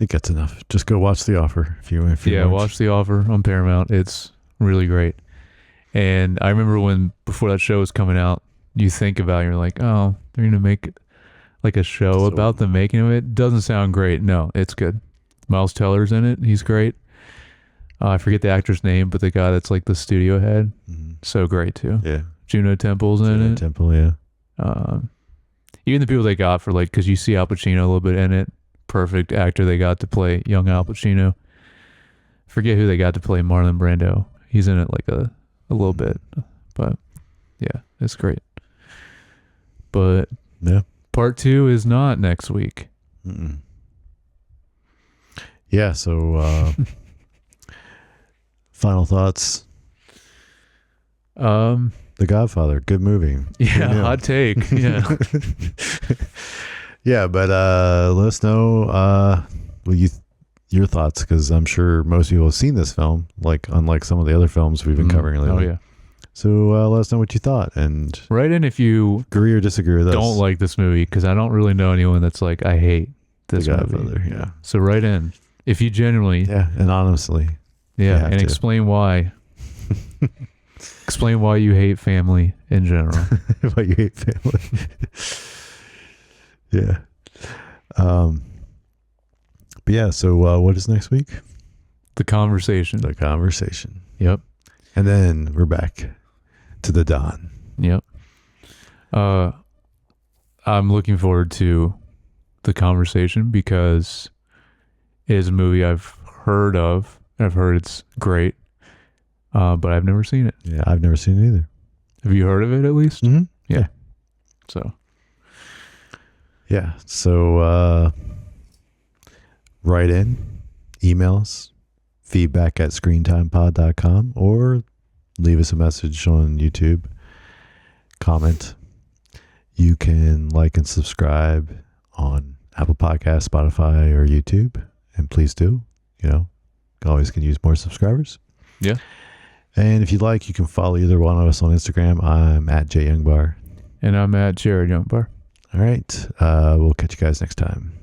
think that's enough. Just go watch The Offer if you watch The Offer on Paramount. It's really great. And I remember before that show was coming out, you think about it, you're like, oh, they're gonna make like a show about the making of it. Doesn't sound great. No, it's good. Miles Teller's in it. He's great. I forget the actor's name, but the guy that's like the studio head, so great too. Yeah. Juno Temple's in it. Temple, yeah. Even the people they got for like, because you see Al Pacino a little bit in it. Perfect actor they got to play young Al Pacino. Forget who they got to play Marlon Brando. He's in it like a little bit, but yeah, it's great. But yeah, part 2 is not next week. Yeah. So, final thoughts. The Godfather, good movie. Yeah, hot take. Yeah. Yeah, but let us know your thoughts, because I'm sure most people have seen this film, like unlike some of the other films we've been covering lately. Oh yeah. So let us know what you thought, and write in if you agree or disagree with us. Don't like this movie, because I don't really know anyone that's like, I hate this The movie. Godfather, yeah. So write in if you genuinely, and honestly, and explain why. Explain why you hate family in general. Why you hate family. Yeah. But yeah, so what is next week? The Conversation. The Conversation. Yep. And then we're back to the Don. Yep. I'm looking forward to The Conversation because it is a movie I've heard of. I've heard it's great, but I've never seen it. Yeah, I've never seen it either. Have you heard of it at least? Mm-hmm. Yeah. So. Yeah. So write in, email us, feedback@screentimepod.com, or leave us a message on YouTube. Comment. You can like and subscribe on Apple Podcasts, Spotify, or YouTube. And please do. Always can use more subscribers. Yeah. And if you'd like, you can follow either one of us on Instagram. I'm @JYoungbar. And I'm @JaredYoungbar. All right. We'll catch you guys next time.